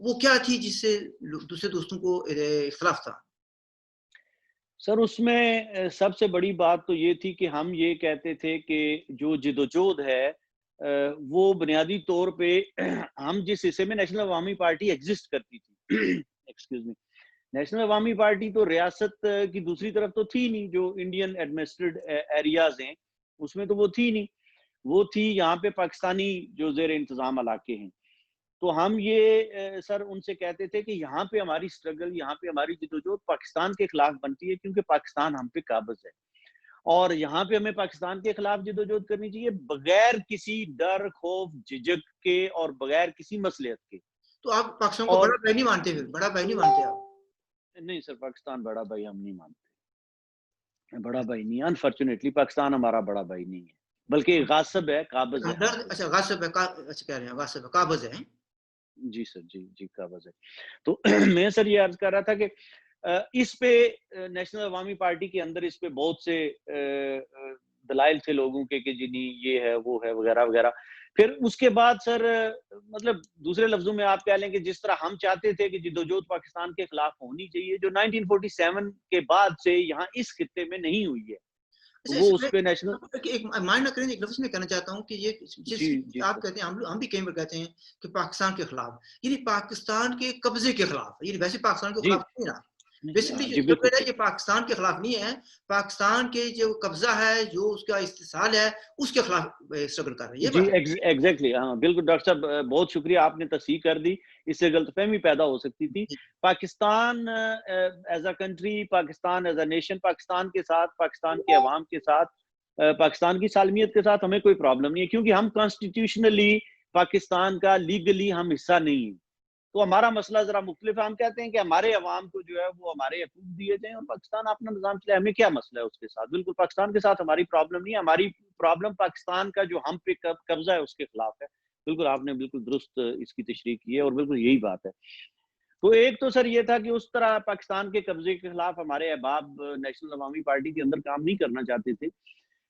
وہ کیا تھی جس سے دوسرے دوستوں کو اختلاف تھا؟ سر اس میں سب سے بڑی بات تو یہ تھی کہ ہم یہ کہتے تھے کہ جو جدوجہد ہے وہ بنیادی طور پہ ہم جس حصے میں نیشنل عوامی پارٹی ایگزسٹ کرتی تھی ایکسکیوز می، نیشنل عوامی پارٹی تو ریاست کی دوسری طرف تو تھی نہیں، جو انڈین ایڈمنسٹریڈ ایریاز ہیں اس میں تو وہ تھی نہیں، وہ تھی یہاں پہ پاکستانی جو زیر انتظام علاقے ہیں. تو ہم یہ سر ان سے کہتے تھے کہ یہاں پہ ہماری سٹرگل، یہاں پہ ہماری جدوجہد پاکستان کے خلاف بنتی ہے، کیونکہ پاکستان ہم پہ قابض ہے، اور یہاں پہ ہمیں پاکستان کے خلاف جدوجہد کرنی چاہیے بغیر کسی ڈر، خوف، جھجک کے اور بغیر کسی مصلحت کے. تو آپ پاکستان کو اور بڑا بھائی نہیں مانتے، پھر بڑا بھائی نہیں مانتے آپ؟ نہیں سر، پاکستان بڑا بھائی ہم نہیں مانتے، بڑا بھائی نہیں، انفارچونیٹلی پاکستان ہمارا بڑا بھائی نہیں ہے، بلکہ غاصب ہے، قابض ہے ڈر، ہم پہ. اچھا غاصب ہے، اچھا کہہ رہے ہیں غاصب ہے، قابض ہے. جی سر، جی جی قابض ہے. تو میں سر یہ عرض کر رہا تھا کہ اس پہ نیشنل عوامی پارٹی کے اندر اس پہ بہت سے دلائل تھے لوگوں کے کہ جی نہیں یہ ہے وہ ہے وغیرہ وغیرہ. پھر اس کے بعد سر مطلب دوسرے لفظوں میں آپ کہہ لیں کہ جس طرح ہم چاہتے تھے کہ جدوجہد پاکستان کے خلاف ہونی چاہیے، جو 1947 کے بعد سے یہاں اس خطے میں نہیں ہوئی ہے، تو اچھا وہ اس اس پہ نیشنل. میں ایک مائنڈ نہ کریں، ایک لفظ میں کہنا چاہتا ہوں کہ یہ جی جس جی آپ سر. کہتے ہیں، ہم بھی کئی بار کہتے ہیں کہ پاکستان کے خلاف، یعنی پاکستان کے قبضے کے خلاف، یعنی ویسے پاکستان کے جی خلاف نہیں رہا. بیسکلی جی جو بالکل ہے سر. یہ پاکستان کے خلاف نہیں ہے، پاکستان کے جو قبضہ ہے، جو اس کا استحصال ہے، اس کے خلاف اسٹرگل کر رہے ہیں، یہ جی بات ہے. ایگزیکٹلی، ہاں بالکل ڈاکٹر صاحب، بہت شکریہ، آپ نے تصحیح کر دی، اس سے غلط فہمی پیدا ہو سکتی تھی. جی Pakistan as a country, Pakistan as a nation, Pakistan کے ساتھ، پاکستان کے عوام کے ساتھ، پاکستان کی سالمیت کے ساتھ ہمیں کوئی پرابلم نہیں ہے، کیونکہ ہم کانسٹیٹیوشنلی پاکستان کا لیگلی ہم حصہ نہیں ہیں. تو ہمارا مسئلہ ذرا مختلف ہے، ہم کہتے ہیں کہ ہمارے عوام کو جو ہے وہ ہمارے حقوق دیے جائیں اور پاکستان اپنا نظام چلائے، ہمیں کیا مسئلہ ہے اس کے ساتھ. بالکل پاکستان کے ساتھ ہماری پرابلم نہیں ہے، ہماری پرابلم پاکستان کا جو ہم پہ قبضہ ہے اس کے خلاف ہے. بالکل آپ نے بالکل درست اس کی تشریح کی ہے اور بالکل یہی بات ہے. تو ایک تو سر یہ تھا کہ اس طرح پاکستان کے قبضے کے خلاف ہمارے احباب نیشنل عوامی پارٹی کے اندر کام نہیں کرنا چاہتے تھے.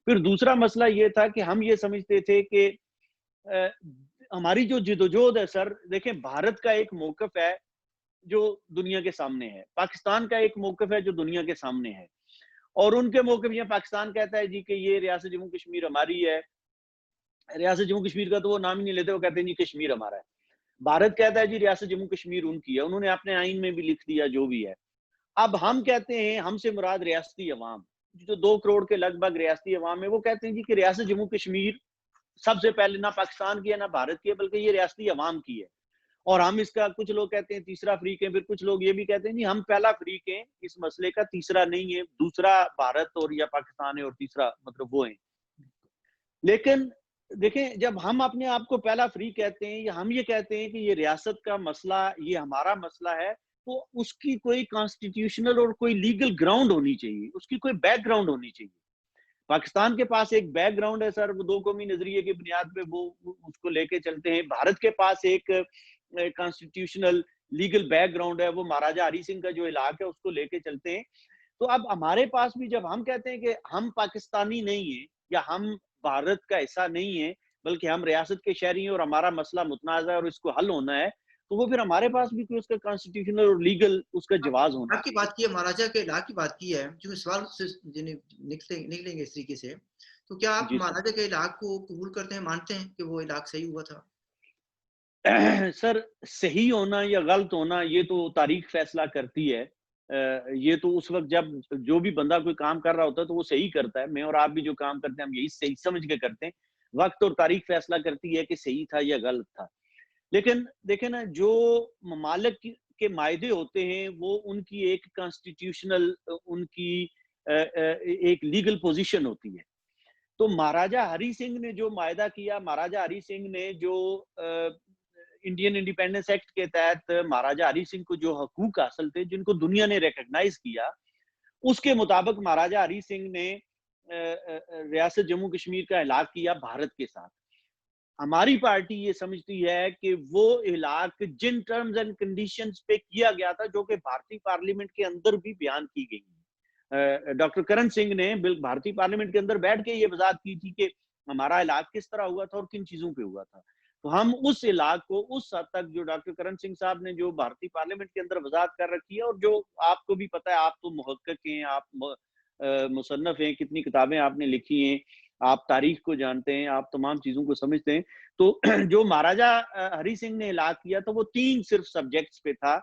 پھر دوسرا مسئلہ یہ تھا کہ ہم یہ سمجھتے تھے کہ ہماری جو جدوجہد ہے سر، دیکھیں بھارت کا ایک موقف ہے جو دنیا کے سامنے ہے، پاکستان کا ایک موقف ہے جو دنیا کے سامنے ہے، اور ان کے موقف یہ پاکستان کہتا ہے جی کہ یہ ریاست جموں کشمیر ہماری ہے. ریاست جموں کشمیر کا تو وہ نام ہی نہیں لیتے، وہ کہتے ہیں جی کشمیر ہمارا ہے. بھارت کہتا ہے جی ریاست جموں کشمیر ان کی ہے، انہوں نے اپنے آئین میں بھی لکھ دیا جو بھی ہے. اب ہم کہتے ہیں، ہم سے مراد ریاستی عوام، جو 2 کروڑ کے لگ بھگ ریاستی عوام ہے، وہ کہتے ہیں جی کہ ریاست جموں کشمیر سب سے پہلے نہ پاکستان کی ہے نہ بھارت کی ہے، بلکہ یہ ریاستی عوام کی ہے. اور ہم اس کا کچھ لوگ کہتے ہیں تیسرا فریق ہے، پھر کچھ لوگ یہ بھی کہتے ہیں جی ہم پہلا فریق ہیں اس مسئلے کا، تیسرا نہیں ہے، دوسرا بھارت اور یا پاکستان ہے اور تیسرا مطلب وہ ہیں. لیکن دیکھیں جب ہم اپنے آپ کو پہلا فریق کہتے ہیں یا ہم یہ کہتے ہیں کہ یہ ریاست کا مسئلہ یہ ہمارا مسئلہ ہے، تو اس کی کوئی کانسٹیٹیوشنل اور کوئی لیگل گراؤنڈ ہونی چاہیے، اس کی کوئی بیک گراؤنڈ ہونی چاہیے. پاکستان کے پاس ایک بیک گراؤنڈ ہے سر، وہ 2 قومی نظریے کی بنیاد پہ وہ اس کو لے کے چلتے ہیں. بھارت کے پاس ایک کانسٹیٹیوشنل لیگل بیک گراؤنڈ ہے، وہ مہاراجہ ہری سنگھ کا جو علاقہ ہے اس کو لے کے چلتے ہیں. تو اب ہمارے پاس بھی جب ہم کہتے ہیں کہ ہم پاکستانی نہیں ہیں یا ہم بھارت کا حصہ نہیں ہے بلکہ ہم ریاست کے شہری ہیں اور ہمارا مسئلہ متنازع ہے اور اس کو حل ہونا ہے، تو وہ پھر ہمارے پاس بھی کوئی اس کا کانسٹیٹیوشنل اور لیگل اس کا جواز ہونا آپ کی چاہیے. بات کی ہے، مہاراجہ کے علاق کی بات کی ہے، جو سوال سے نکلیں گے اس طریقے سے، تو کیا آپ جی سر. مہاراجہ کے علاق کو قبول کرتے ہیں، مانتے ہیں کہ وہ علاق صحیح ہوا تھا؟ سر صحیح ہونا یا غلط ہونا یہ تو تاریخ فیصلہ کرتی ہے. یہ تو اس وقت جب جو بھی بندہ کوئی کام کر رہا ہوتا ہے تو وہ صحیح کرتا ہے. میں اور آپ بھی جو کام کرتے ہیں ہم یہی صحیح سمجھ کے کرتے ہیں. وقت اور تاریخ فیصلہ کرتی ہے کہ صحیح تھا یا غلط تھا. لیکن دیکھیں نا، جو ممالک کے معاہدے ہوتے ہیں وہ ان کی ایک کانسٹیٹیوشنل، ان کی ایک لیگل پوزیشن ہوتی ہے. تو مہاراجہ ہری سنگھ نے جو معاہدہ کیا، مہاراجہ ہری سنگھ نے جو انڈین انڈیپینڈنس ایکٹ کے تحت مہاراجہ ہری سنگھ کو جو حقوق حاصل تھے جن کو دنیا نے ریکگنائز کیا، اس کے مطابق مہاراجہ ہری سنگھ نے ریاست جموں کشمیر کا احلاق کیا بھارت کے ساتھ. ہماری پارٹی یہ سمجھتی ہے کہ وہ احلاق جن ٹرمز اینڈ کنڈیشنز پہ کیا گیا تھا جو کہ بھارتی پارلیمنٹ کے اندر بھی بیان کی گئی ہے. ڈاکٹر کرن سنگھ نے بھارتی پارلیمنٹ کے اندر بیٹھ کے یہ وضاحت کی تھی کہ ہمارا احلاق کس طرح ہوا تھا اور کن چیزوں پہ ہوا تھا. تو ہم اس علاق کو اس حد تک جو ڈاکٹر کرن سنگھ صاحب نے جو بھارتی پارلیمنٹ کے اندر وضاحت کر رکھی ہے، اور جو آپ کو بھی پتہ ہے، آپ تو محقق ہیں، آپ مصنف ہیں، کتنی کتابیں آپ نے لکھی ہیں، آپ تاریخ کو جانتے ہیں، آپ تمام چیزوں کو سمجھتے ہیں. تو جو مہاراجا ہری سنگھ نے اعلان کیا تھا وہ 3 صرف سبجیکٹس پہ تھا.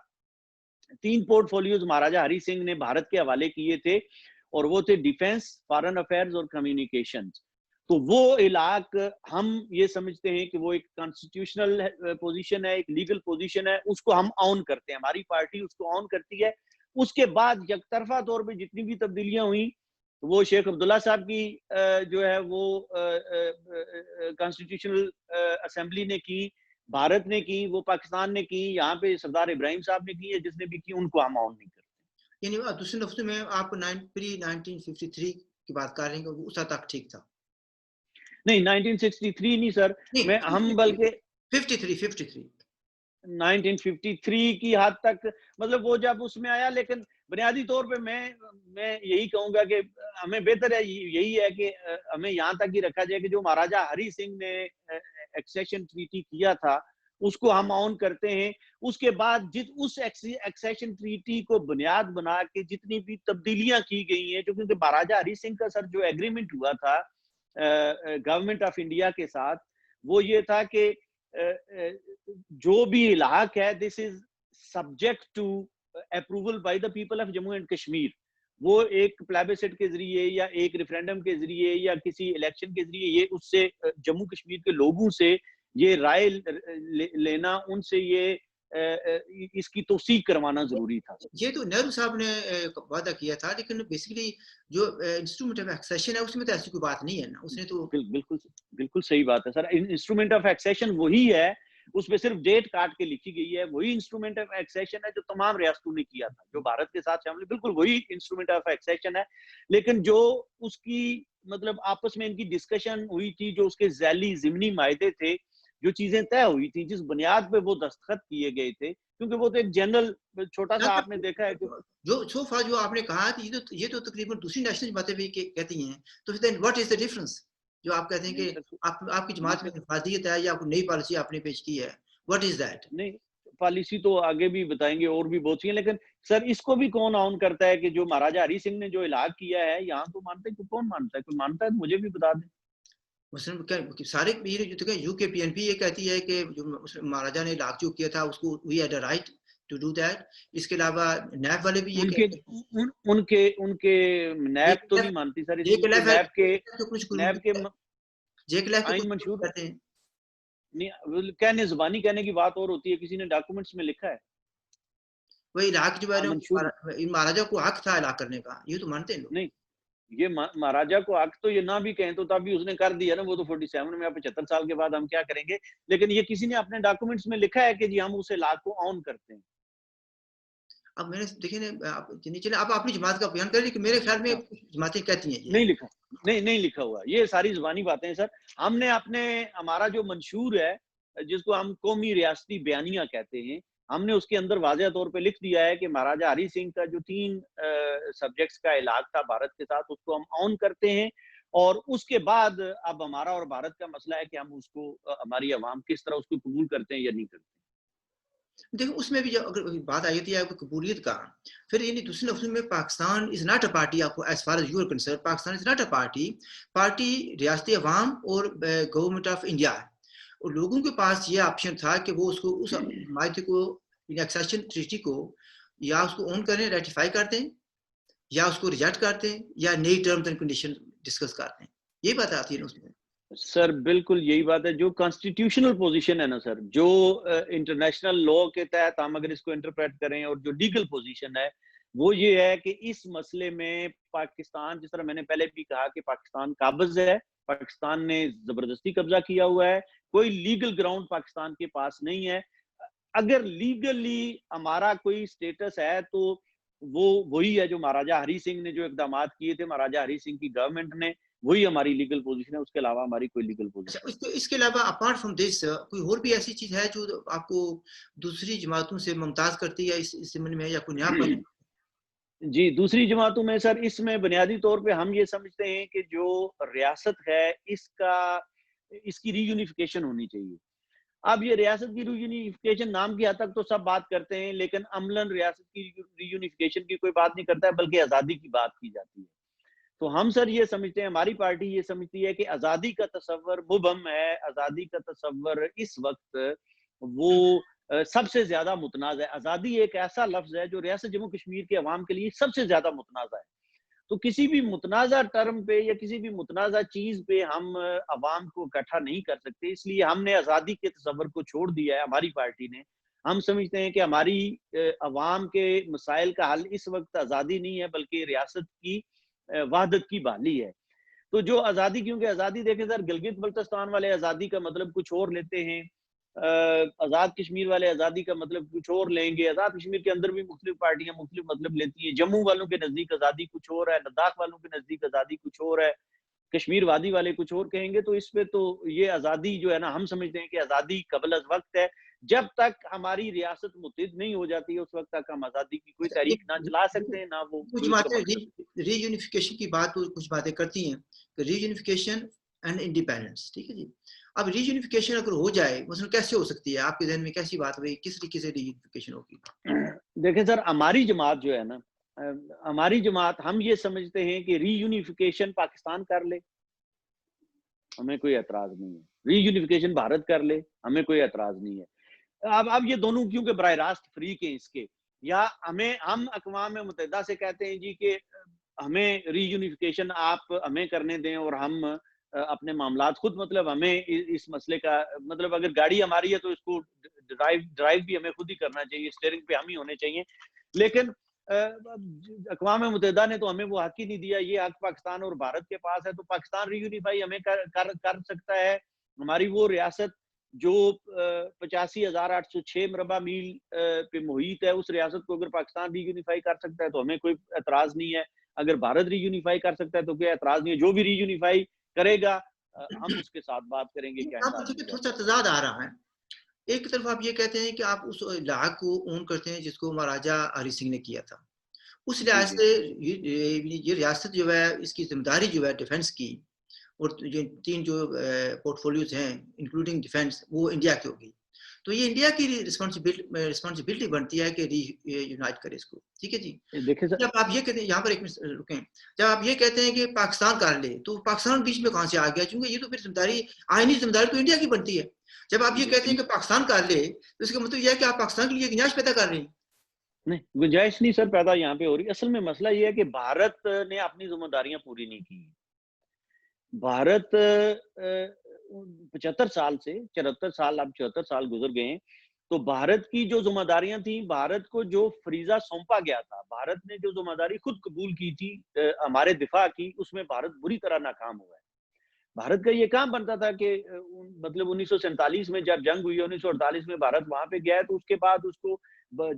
3 پورٹ فولیوز مہاراجا ہری سنگھ نے بھارت کے حوالے کیے تھے، اور وہ تھے ڈیفنس، فارن افیئرز اور کمیونیکیشن. تو وہ علاق ہم یہ سمجھتے ہیں کہ وہ ایک کانسٹیٹیوشنل پوزیشن ہے، ایک لیگل پوزیشن ہے، اس کو ہم آن کرتے ہیں، ہماری پارٹی اس کو آن کرتی ہے. اس کے بعد یک طرفہ طور پہ جتنی بھی تبدیلیاں ہوئیں وہ شیخ عبداللہ صاحب کی جو ہے وہ کانسٹیٹیوشنل اسمبلی نے کی، بھارت نے کی، وہ پاکستان نے کی، یہاں پہ سردار ابراہیم صاحب نے کی ہے، جس نے بھی کی ان کو ہم آن نہیں کرتے. یعنی دوسرے لفظوں میں آپ 1953 کی بات کر رہے ہیں کہ اس حد تک ٹھیک تھا؟ نہیں 1963 نہیں سر، میں ہم بلکہ 53 1953 کی حد تک، مطلب وہ جب اس میں آیا. لیکن بنیادی طور پہ میں یہی کہوں گا کہ ہمیں بہتر ہے، یہی ہے کہ ہمیں یہاں تک ہی رکھا جائے کہ جو مہاراجا ہری سنگھ نے ایکسیشن ٹریٹی کیا تھا اس کو ہم آن کرتے ہیں. اس کے بعد اس ایکسیشن ٹریٹی کو بنیاد بنا کے جتنی بھی تبدیلیاں کی گئی ہیں، کیونکہ مہاراجا ہری سنگھ کا سر جو ایگریمنٹ ہوا تھا گورنمنٹ آف انڈیا کے ساتھ، وہ یہ تھا کہ جو بھی علاق ہے this is subject to approval by the people of Jammu and Kashmir. وہ ایک پلیبسٹ کے ذریعے یا ایک ریفرینڈم کے ذریعے یا کسی الیکشن کے ذریعے یہ اس سے جموں کشمیر کے لوگوں سے یہ رائے لینا، ان سے یہ اس کی توثیق کروانا ضروری تھا. یہ تو نہرو صاحب نے وعدہ کیا تھا، لیکن بیسیکلی جو انسٹرومنٹ آف ایکسیشن ہے اس میں تو ایسی کوئی بات نہیں ہے نا. اس نے تو بالکل صحیح بات ہے سر. انسٹرومنٹ آف ایکسیشن وہی ہے، اس پہ صرف ڈیٹ کاٹ کے لکھی گئی ہے. وہی انسٹرومنٹ آف ایکسیشن ہے جو تمام ریاستوں نے کیا تھا جو بھارت کے ساتھ شامل، بالکل وہی انسٹرومنٹ آف ایکسیشن ہے. لیکن جو اس کی مطلب آپس میں ان کی ڈسکشن ہوئی تھی، جو اس کے ذیلی ضمنی معاہدے تھے، جو چیزیں طے ہوئی تھی، جس بنیاد پہ وہ دستخط کیے گئے تھے، کیونکہ وہ تو ایک جنرل چھوٹا سا آپ نے دیکھا ہے کہ جو صوفا جو آپ نے کہا یہ تو تقریباً دوسری نیشنل جماعتیں بھی کہتی ہیں. تو پھر واٹ از دا ڈفرنس جو آپ کہتے ہیں کہ آپ کی جماعت میں افادیت ہے یا کوئی نئی پالیسی آپ نے پیش کی ہے؟ What is that? نہیں، پالیسی تو آگے بھی بتائیں گے، اور بھی بہت سی ہیں. لیکن سر اس کو بھی کون آن کرتا ہے کہ جو مہاراجا ہری سنگھ نے جو اعلان کیا ہے یہاں تو مانتے ہیں، کون مانتا ہے؟ کوئی مانتا ہے تو مجھے بھی بتا دیں. مثلاً سارے جو یو کے پی این پی یہ کہتی ہے کہ جو مہاراجا نے اعلان جو کیا تھا اس کو we had a right to do that. اس کے علاوہ نیب والے بھی یہ کہتے ہیں. ان کے نیب تو نہیں مانتی سر، اس لیے کہ نیب کے آئین منشور کہتے ہیں. نہیں، کہنے زبانی کہنے کی بات اور ہوتی ہے، کسی نے ڈاکومنٹس میں لکھا ہے. وہی علاق جو ہے مہاراجا کو حق تھا علاق کرنے کا، یہ تو مانتے ہیں لوگ. نہیں، یہ مہاراجا کو حق تو یہ نہ بھی کہیں تو تب بھی اس نے کر دیا نا. وہ تو 47 میں 75 سال کے بعد ہم کیا کریں گے. لیکن یہ کسی نے اپنے ڈاکومنٹس میں لکھا ہے کہ جی ہم اس علاق کو آن کرتے ہیں. اب میں نے دیکھیں چلے اب اپنی جماعت کا بیان کریں کہ میرے خیال میں جماعتیں کہتی ہیں نہیں لکھا ہوا. یہ ساری زبانی باتیں سر. ہم نے ہمارا جو منشور ہے جس کو ہم قومی ریاستی بیانیہ کہتے ہیں، ہم نے اس کے اندر واضح طور پہ لکھ دیا ہے کہ مہاراجا ہری سنگھ کا جو 3 سبجیکٹس کا علاق تھا بھارت کے ساتھ، اس کو ہم آن کرتے ہیں. اور اس کے بعد اب ہمارا اور بھارت کا مسئلہ ہے کہ ہم اس کو ہماری عوام کس طرح اس کو قبول کرتے ہیں یا نہیں کرتے. دیکھو اس میں بھی اگر بات آئی تھی قبولیت کا، پھر یعنی دوسرے لفظوں میں Pakistan is not a party. آپ کو as far as you are concern Pakistan is not a party ریاستی عوام اور گورنمنٹ آف انڈیا ہے. اور لوگوں کے پاس یہ آپشن تھا کہ وہ اس کو اس معاہدے کو ایکسیشن ٹریٹی کو یا اس کو اون کریں، ریٹیفائی کرتے ہیں، یا اس کو ریجیکٹ کرتے ہیں، یا نئی ٹرمز اینڈ کنڈیشن ڈسکس کرتے ہیں. یہ بات آتی ہے نا اس میں. سر بالکل یہی بات ہے. جو کانسٹیٹیوشنل پوزیشن ہے نا سر، جو انٹرنیشنل لا کے تحت ہم اگر اس کو انٹرپریٹ کریں، اور جو لیگل پوزیشن ہے وہ یہ ہے کہ اس مسئلے میں پاکستان، جس طرح میں نے پہلے بھی کہا کہ پاکستان قابض ہے، پاکستان نے زبردستی قبضہ کیا ہوا ہے، کوئی لیگل گراؤنڈ پاکستان کے پاس نہیں ہے. اگر لیگلی ہمارا کوئی سٹیٹس ہے تو وہ وہی ہے جو مہاراجا ہری سنگھ نے جو اقدامات کیے تھے، مہاراجا ہری سنگھ کی گورنمنٹ نے، وہی ہماری لیگل پوزیشن ہے. اس کے علاوہ ہماری کوئی لیگل پوزیشن ہے. اس کے علاوہ اپارٹ فرام دس کوئی اور بھی ایسی چیز ہے جو آپ کو دوسری جماعتوں سے ممتاز کرتی ہے اس ضمن میں، یا کوئی نیا پن؟ جی، دوسری جماعتوں میں سر اس میں بنیادی طور پہ ہم یہ سمجھتے ہیں کہ جو ریاست ہے اس کی ری یونیفیکیشن ہونی چاہیے. اب یہ ریاست کی ری یونیفیکیشن نام کی حد تک تو سب بات کرتے ہیں، لیکن عملاً ریاست کی ری یونیفیکیشن کی کوئی بات نہیں کرتا ہے، بلکہ آزادی کی بات کی جاتی ہے۔ تو ہم سر یہ سمجھتے ہیں، ہماری پارٹی یہ سمجھتی ہے کہ آزادی کا تصور مبہم ہے، آزادی کا تصور اس وقت وہ سب سے زیادہ متنازع ہے۔ آزادی ایک ایسا لفظ ہے جو ریاست جموں کشمیر کے عوام کے لیے سب سے زیادہ متنازع ہے۔ تو کسی بھی متنازع ٹرم پہ یا کسی بھی متنازع چیز پہ ہم عوام کو اکٹھا نہیں کر سکتے، اس لیے ہم نے آزادی کے تصور کو چھوڑ دیا ہے ہماری پارٹی نے۔ ہم سمجھتے ہیں کہ ہماری عوام کے مسائل کا حل اس وقت آزادی نہیں ہے، بلکہ ریاست کی وحدت کی بحالی ہے۔ تو جو آزادی، کیونکہ آزادی دیکھیں سر، گلگت بلتستان والے آزادی کا مطلب کچھ اور لیتے ہیں، آزاد کشمیر والے آزادی کا مطلب کچھ اور لیں گے، آزاد کشمیر کے اندر بھی مختلف پارٹیاں مختلف مطلب لیتی ہیں، جموں والوں کے نزدیک آزادی کچھ اور ہے، لداخ والوں کے نزدیک آزادی کچھ اور ہے، کشمیر وادی والے کچھ اور کہیں گے۔ تو اس پہ تو یہ آزادی جو ہے نا، ہم سمجھتے ہیں کہ آزادی قبل از وقت ہے۔ جب تک ہماری ریاست متحد نہیں ہو جاتی ہے، اس وقت تک ہم آزادی کی کوئی اچھا، تحریک نہ چلا سکتے ہیں، نہ وہ کچھ کوئی اس کا باتیں مقصد۔ ری یونیفیکیشن کی بات کچھ باتیں کرتی ہیں کہ ری یونیفیکیشن اینڈ انڈیپینڈنس، ٹھیک ہے جی۔ اب ری یونیفیکیشن اگر ہو جائے، مثلا کیسے ہو سکتی ہے؟ آپ کے ذہن میں کیسی بات ہوئی؟ کس طریقے سے ری یونیفیکیشن ہوگی؟ دیکھیں سر، ہماری جماعت جو ہے نا، ہماری جماعت، ہم یہ سمجھتے ہیں کہ ری یونیفیکیشن پاکستان کر لے، ہمیں کوئی اعتراض نہیں ہے۔ ری یونیفیکیشن بھارت کر لے، ہمیں کوئی اعتراض نہیں ہے۔ اب یہ دونوں کیونکہ براہ راست فریق ہیں اس کے، یا ہم اقوام متحدہ سے کہتے ہیں جی کہ ہمیں ری یونیفیکیشن آپ ہمیں کرنے دیں اور ہم اپنے معاملات خود، مطلب ہمیں اس مسئلے کا، مطلب اگر گاڑی ہماری ہے تو اس کو ڈرائیو بھی ہمیں خود ہی کرنا چاہیے، اسٹیئرنگ پہ ہم ہی ہونے چاہیے۔ لیکن اقوام متحدہ نے تو ہمیں وہ حق ہی نہیں دیا، یہ حق پاکستان اور بھارت کے پاس ہے۔ تو پاکستان ری یونیفائی ہمیں کر سکتا ہے۔ ہماری وہ ریاست جو 85,806 مربع میل پہ محیط ہے، اس ریاست کو اگر پاکستان ری یونیفائی کر سکتا ہے تو ہمیں کوئی اعتراض نہیں ہے۔ اگر بھارت ری یونیفائی کر سکتا ہے تو کوئی اعتراض نہیں ہے۔ جو بھی ری یونیفائی کرے گا ہم اس کے ساتھ بات کریں گے کہ آپ آئندہ کو نہیں تھوڑا کرنا۔ سا تضاد آ رہا ہے۔ ایک طرف آپ یہ کہتے ہیں کہ آپ اس علاقے کو اون کرتے ہیں جس کو مہاراجا ہری سنگھ نے کیا تھا، اس جی لحاظ جی سے یہ ریاست جو ہے، اس کی ذمہ داری جو ہے ڈیفنس کی، اور یہ 3 جو پورٹ فولیوز ہیں انکلوڈنگ ڈیفنس، وہ انڈیا کی ہوگی۔ تو یہ انڈیا کی رسپانسبلٹی بنتی ہے کہ ری یونائٹ کرے اس کو، ٹھیک ہے جی۔ دیکھیں سر، جب آپ یہ کہتے ہیں، یہاں پر ایک منٹ رکیں، جب آپ یہ کہتے ہیں کہ پاکستان کر لے، تو پاکستان بیچ میں کہاں سے آ گیا؟ کیونکہ یہ تو پھر ذمہ داری، آئینی ذمہ داری تو انڈیا کی بنتی ہے۔ جب آپ یہ کہتے ہیں کہ پاکستان کر لے، تو اس کا مطلب یہ ہے کہ آپ پاکستان کے لیے گنجائش پیدا کر رہے ہیں۔ نہیں، گنجائش نہیں سر پیدا یہاں پہ ہو رہی۔ اصل میں مسئلہ یہ ہے کہ بھارت نے اپنی ذمہ داریاں پوری نہیں کی۔ بھارت 75 سال سے 74 سال، اب 74 سال گزر گئے ہیں، تو بھارت کی جو ذمہ داریاں تھیں، بھارت کو جو فریضہ سونپا گیا تھا، بھارت نے جو ذمہ داری خود قبول کی تھی ہمارے دفاع کی، اس میں بھارت بری طرح ناکام ہوا ہے۔ بھارت کا یہ کام بنتا تھا کہ مطلب 1947 میں جب جنگ ہوئی، 1948 میں بھارت وہاں پہ گیا ہے، تو اس کے بعد اس کو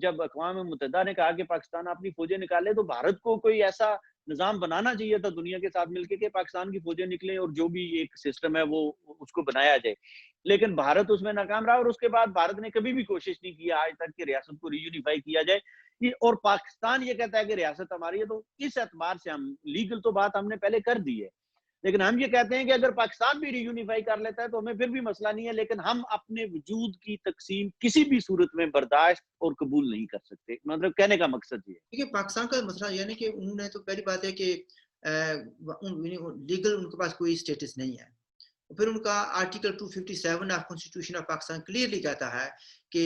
جب اقوام متحدہ نے کہا کہ پاکستان اپنی فوجیں نکالے، تو بھارت کو کوئی ایسا نظام بنانا چاہیے تھا دنیا کے ساتھ مل کے کہ پاکستان کی فوجیں نکلیں اور جو بھی ایک سسٹم ہے وہ اس کو بنایا جائے۔ لیکن بھارت اس میں ناکام رہا، اور اس کے بعد بھارت نے کبھی بھی کوشش نہیں کی آج تک کہ ریاست کو ری یونیفائی کیا جائے۔ اور پاکستان یہ کہتا ہے کہ ریاست ہماری ہے، تو اس اعتبار سے ہم لیگل تو بات ہم نے پہلے کر دی ہے، لیکن ہم یہ کہتے ہیں کہ اگر پاکستان بھی ری یونیفائی کر لیتا ہے تو ہمیں پھر بھی مسئلہ نہیں ہے، لیکن ہم اپنے وجود کی تقسیم کسی بھی صورت میں برداشت اور قبول نہیں کر سکتے۔ مطلب کہنے کا مقصد یہ ہے۔ دیکھیے، پاکستان کا مسئلہ یہ ہے کہ انہوں نے تو پہلی بات ہے کہ لیگل ان کے پاس کوئی اسٹیٹس نہیں ہے۔ پھر ان کا article 257 of constitution of Pakistan clearly کہتا ہے کہ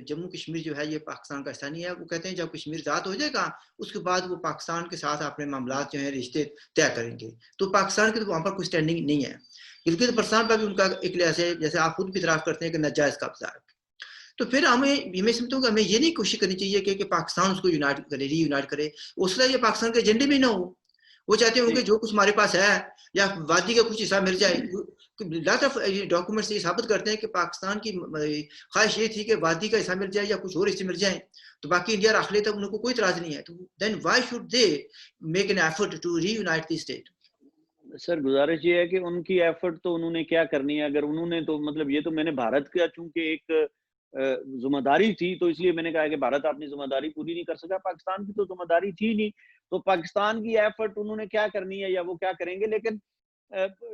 جموں کشمیر جو ہے یہ پاکستان کا حصہ نہیں ہے۔ وہ کہتے ہیں جب کشمیر آزاد ہو جائے گا، اس کے بعد وہ پاکستان کے ساتھ اپنے معاملات جو ہیں، رشتے طے کریں گے۔ تو پاکستان کی تو وہاں پر کوئی اسٹینڈنگ نہیں ہے۔ گلگت بلتستان پر بھی ان کا ایک لحاظ ہے، جیسے آپ خود بھی اعتراف کرتے ہیں کہ ناجائز قبضہ ہے۔ تو پھر میں سمجھتا ہوں کہ ہمیں یہ نہیں کوشش کرنی چاہیے کہ پاکستان اس کو یونائٹ کرے، ری یونائٹ کرے۔ اس لیے یہ پاکستان کے ایجنڈے میں نہ ہو۔ وہ چاہتے ہوں کہ جو کچھ ہمارے پاس ہے یا وادی کا کچھ حصہ مل جائے۔ لاٹ آف ڈاکومنٹس یہ ثابت کرتے ہیں کہ پاکستان کی خواہش یہ تھی کہ وادی کا حصہ مل جائے یا کچھ اور حصے مل جائیں، تو باقی انڈیا رکھ لے، تب ان کو کوئی اعتراض نہیں ہے۔ تو then why should they make an effort to reunite the state? Sir گزارش یہ ہے کہ ان کی ایفرٹ تو انہوں نے کیا کرنی ہے، اگر انہوں نے تو مطلب یہ تو میں نے بھارت کا چونکہ ایک ذمہ داری تھی، تو اس لیے میں نے کہا کہ بھارت اپنی ذمہ داری پوری نہیں کر سکا، پاکستان کی تو ذمہ داری تھی نہیں، تو پاکستان کی ایفرٹ انہوں نے کیا کرنی ہے یا وہ کیا کریں گے۔ لیکن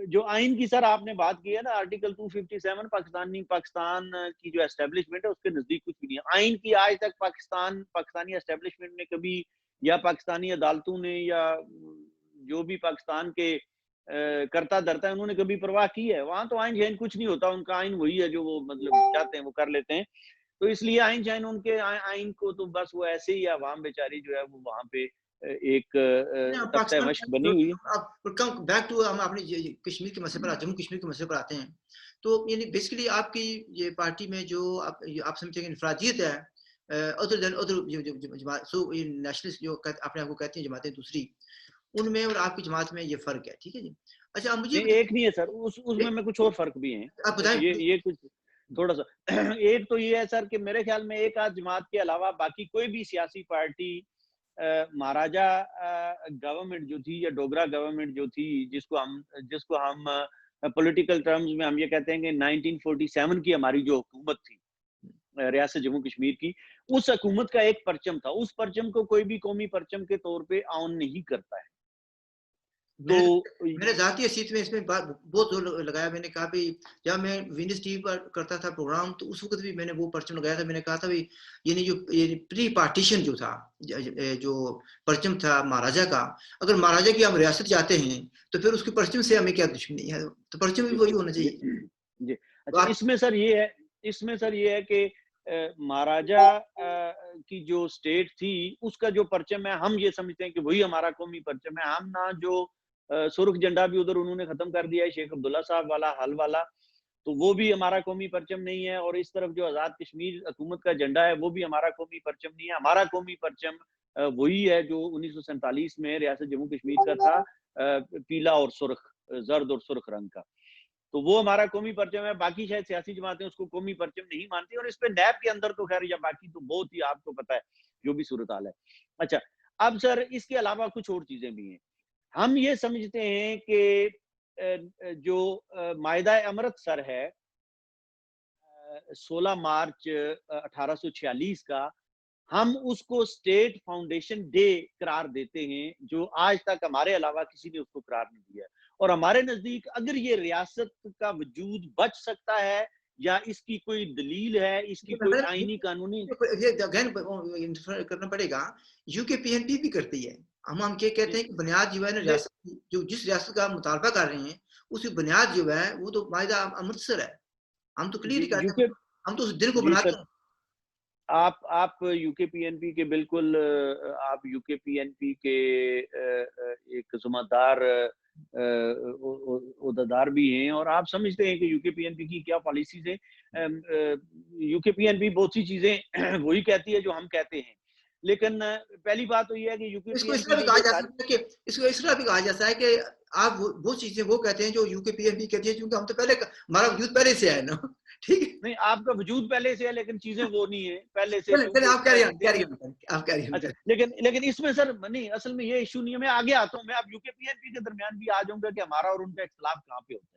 جو آئین کی سر آپ نے بات کی ہے نا آرٹیکل 257 پاکستان کی جو اسٹیبلشمنٹ ہے اس کے نزدیک کچھ بھی نہیں ہے. آئین کی آج تک پاکستانی اسٹیبلشمنٹ نے کبھی یا پاکستانی عدالتوں نے یا جو بھی پاکستان کے کرتا دھرتا ہے انہوں نے کبھی پرواہ کی ہے؟ وہاں تو آئین شائن کچھ نہیں ہوتا, ان کا آئین وہی ہے جو وہ مطلب چاہتے ہیں وہ کر لیتے ہیں. تو اس لیے آئین شائن ان کے آئین کو تو بس وہ ایسے ہی عوام بیچاری جو ہے وہ وہاں پہ ایک تختہ مشق بنی ہوئی ہے. بیک ٹو ہم اپنے کشمیر کے مسئلے پر جموں کشمیر کے مسئلے پر آتے ہیں. تو یعنی بیسیکلی آپ کی یہ پارٹی میں جو آپ سمجھتے ہیں انفرادیت ہے ادر دین ادر سو نیشنلسٹ جو اپنے آپ کو کہتے ہیں جماعتیں دوسری, ان میں اور آپ کی جماعت میں یہ فرق ہے. ٹھیک ہے جی. اچھا آپ مجھے ایک نہیں ہے سر, اس میں کچھ اور فرق بھی ہیں. آپ بتائیں. یہ کچھ تھوڑا سا ایک تو یہ ہے سر کہ میرے خیال میں ایک آدھ جماعت کے علاوہ باقی کوئی بھی سیاسی پارٹی مہاراجہ گورنمنٹ جو تھی یا ڈوگرا گورنمنٹ جو تھی جس کو ہم پولیٹیکل ٹرمز میں ہم یہ کہتے ہیں کہ 1947 کی ہماری جو حکومت تھی ریاست جموں کشمیر کی, اس حکومت کا ایک پرچم تھا. اس پرچم کو کوئی بھی قومی پرچم کے طور پہ آن نہیں کرتا ہے. تو میرے ذاتی حیثیت میں اس میں بہت زور لگایا. میں نے کہا بھی جب میں وینس ٹی وی پر کرتا تھا پروگرام تو اس وقت بھی میں نے وہ پرچم لگایا تھا. میں نے کہا تھا بھی یعنی جو پری پارٹیشن جو تھا جو پرچم تھا مہاراجہ کا, اگر مہاراجہ کی ہم ریاست چاہتے ہیں تو پھر اس کے پرچم سے ہمیں کیا دشمنی ہے؟ تو پرچم بھی وہی ہونا چاہیے. جی اچھا, اس میں سر یہ ہے کہ مہاراجہ کی جو سٹیٹ تھی اس کا جو پرچم ہے ہم یہ سمجھتے ہیں کہ وہی ہمارا قومی پرچم ہے. ہم نہ جو سرخ جھنڈا بھی ادھر انہوں نے ختم کر دیا ہے شیخ عبداللہ صاحب والا حل والا, تو وہ بھی ہمارا قومی پرچم نہیں ہے. اور اس طرف جو آزاد کشمیر حکومت کا جھنڈا ہے وہ بھی ہمارا قومی پرچم نہیں ہے. ہمارا قومی پرچم وہی ہے جو 1947 میں ریاست جموں کشمیر کا تھا, پیلا اور سرخ, زرد اور سرخ رنگ کا. تو وہ ہمارا قومی پرچم ہے. باقی شاید سیاسی جماعتیں اس کو قومی پرچم نہیں مانتی, اور اس پہ نیب کے اندر تو خیر یا باقی تو بہت ہی آپ کو پتہ ہے جو بھی صورتحال ہے. اچھا, اب سر اس کے علاوہ کچھ اور چیزیں بھی ہیں. ہم یہ سمجھتے ہیں کہ جو معاہدہ امرت سر ہے 16 مارچ 1846 کا, ہم اس کو اسٹیٹ فاؤنڈیشن ڈے قرار دیتے ہیں جو آج تک ہمارے علاوہ کسی نے اس کو قرار نہیں دیا. اور ہمارے نزدیک اگر یہ ریاست کا وجود بچ سکتا ہے یا اس کی کوئی دلیل ہے, اس کی کوئی آئینی قانونی کرنا پڑے گا. یو کے پی این پی بھی کرتی ہے. ہم کیا کہتے ہیں کہ بنیاد جو ہے نا ریاست جو جس ریاست کا مطالبہ کر رہے ہیں اس کی بنیاد جو ہے وہ تو معاہدہ امرتسر ہے. ہم تو کلیئر کہتے ہیں, ہم تو اس دن کو بناتے ہیں. آپ یو کے پی این پی کے بالکل آپ یو کے پی این پی کے ایک ذمہ دار عہدیدار بھی ہیں, اور آپ سمجھتے ہیں کہ یو کے پی این پی کی کیا پالیسیز ہیں. یو کے پی این پی بہت سی چیزیں وہی کہتی ہے جو ہم کہتے ہیں, لیکن پہلی بات تو یہ ہے کہ یو کے پی این پی اس کو اس طرح بھی کہا جاتا ہے کہ آپ بہت چیزیں وہ کہتے ہیں جو یو کے پی این پی کہتی ہے, کیونکہ ہم تو پہلے ہمارا وجود پہلے سے ہے نا. ٹھیک ہے, نہیں آپ کا وجود پہلے سے ہے لیکن چیزیں وہ نہیں ہیں پہلے سے. آپ کہہ رہی ہیں. لیکن اس میں سر نہیں, اصل میں یہ ایشو نہیں ہے. میں آگے آتا ہوں, میں اب یو کے پی این پی کے درمیان بھی آ جاؤں گا کہ ہمارا اور ان کا اختلاف کہاں پہ ہوتا ہے.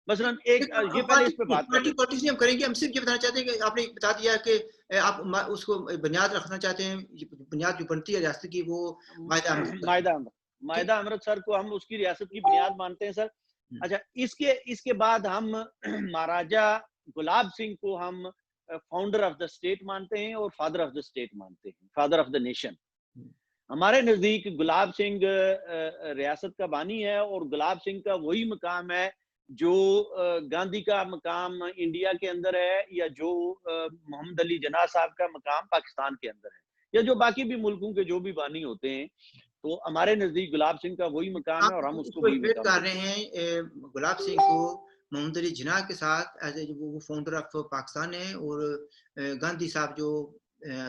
مثلا ایک یہ پہلے اس پہ بات ہم کریں گے. ہم صرف یہ بتانا چاہتے ہیں کہ آپ نے بتا دیا کہ آپ اس کو بنیاد رکھنا چاہتے ہیں. بنیاد جو بنتی ہے ریاست کی وہ معاہدہ امرتسر کو ہم اس کی ریاست کی بنیاد مانتے ہیں سر. اچھا, اس کے بعد ہم مہاراجہ گلاب سنگھ کو ہم فاؤنڈر آف دا اسٹیٹ مانتے ہیں اور فادر آف دا اسٹیٹ مانتے ہیں, فادر آف دا نیشن. ہمارے نزدیک گلاب سنگھ ریاست کا بانی ہے, اور گلاب سنگھ کا وہی مقام ہے جو گاندھی کا مقام انڈیا کے اندر ہے, یا جو محمد علی جناح صاحب کا مقام پاکستان کے اندر ہے, یا جو باقی بھی ملکوں کے جو بھی بانی ہوتے ہیں. تو ہمارے نزدیک گلاب سنگھ کا وہی مقام ہے اور ہم اس کو وہی مقام کر رہے ہیں. گلاب سنگھ کو محمد علی جناح کے ساتھ وہ فاؤنڈر آف پاکستان ہے, اور گاندھی صاحب جو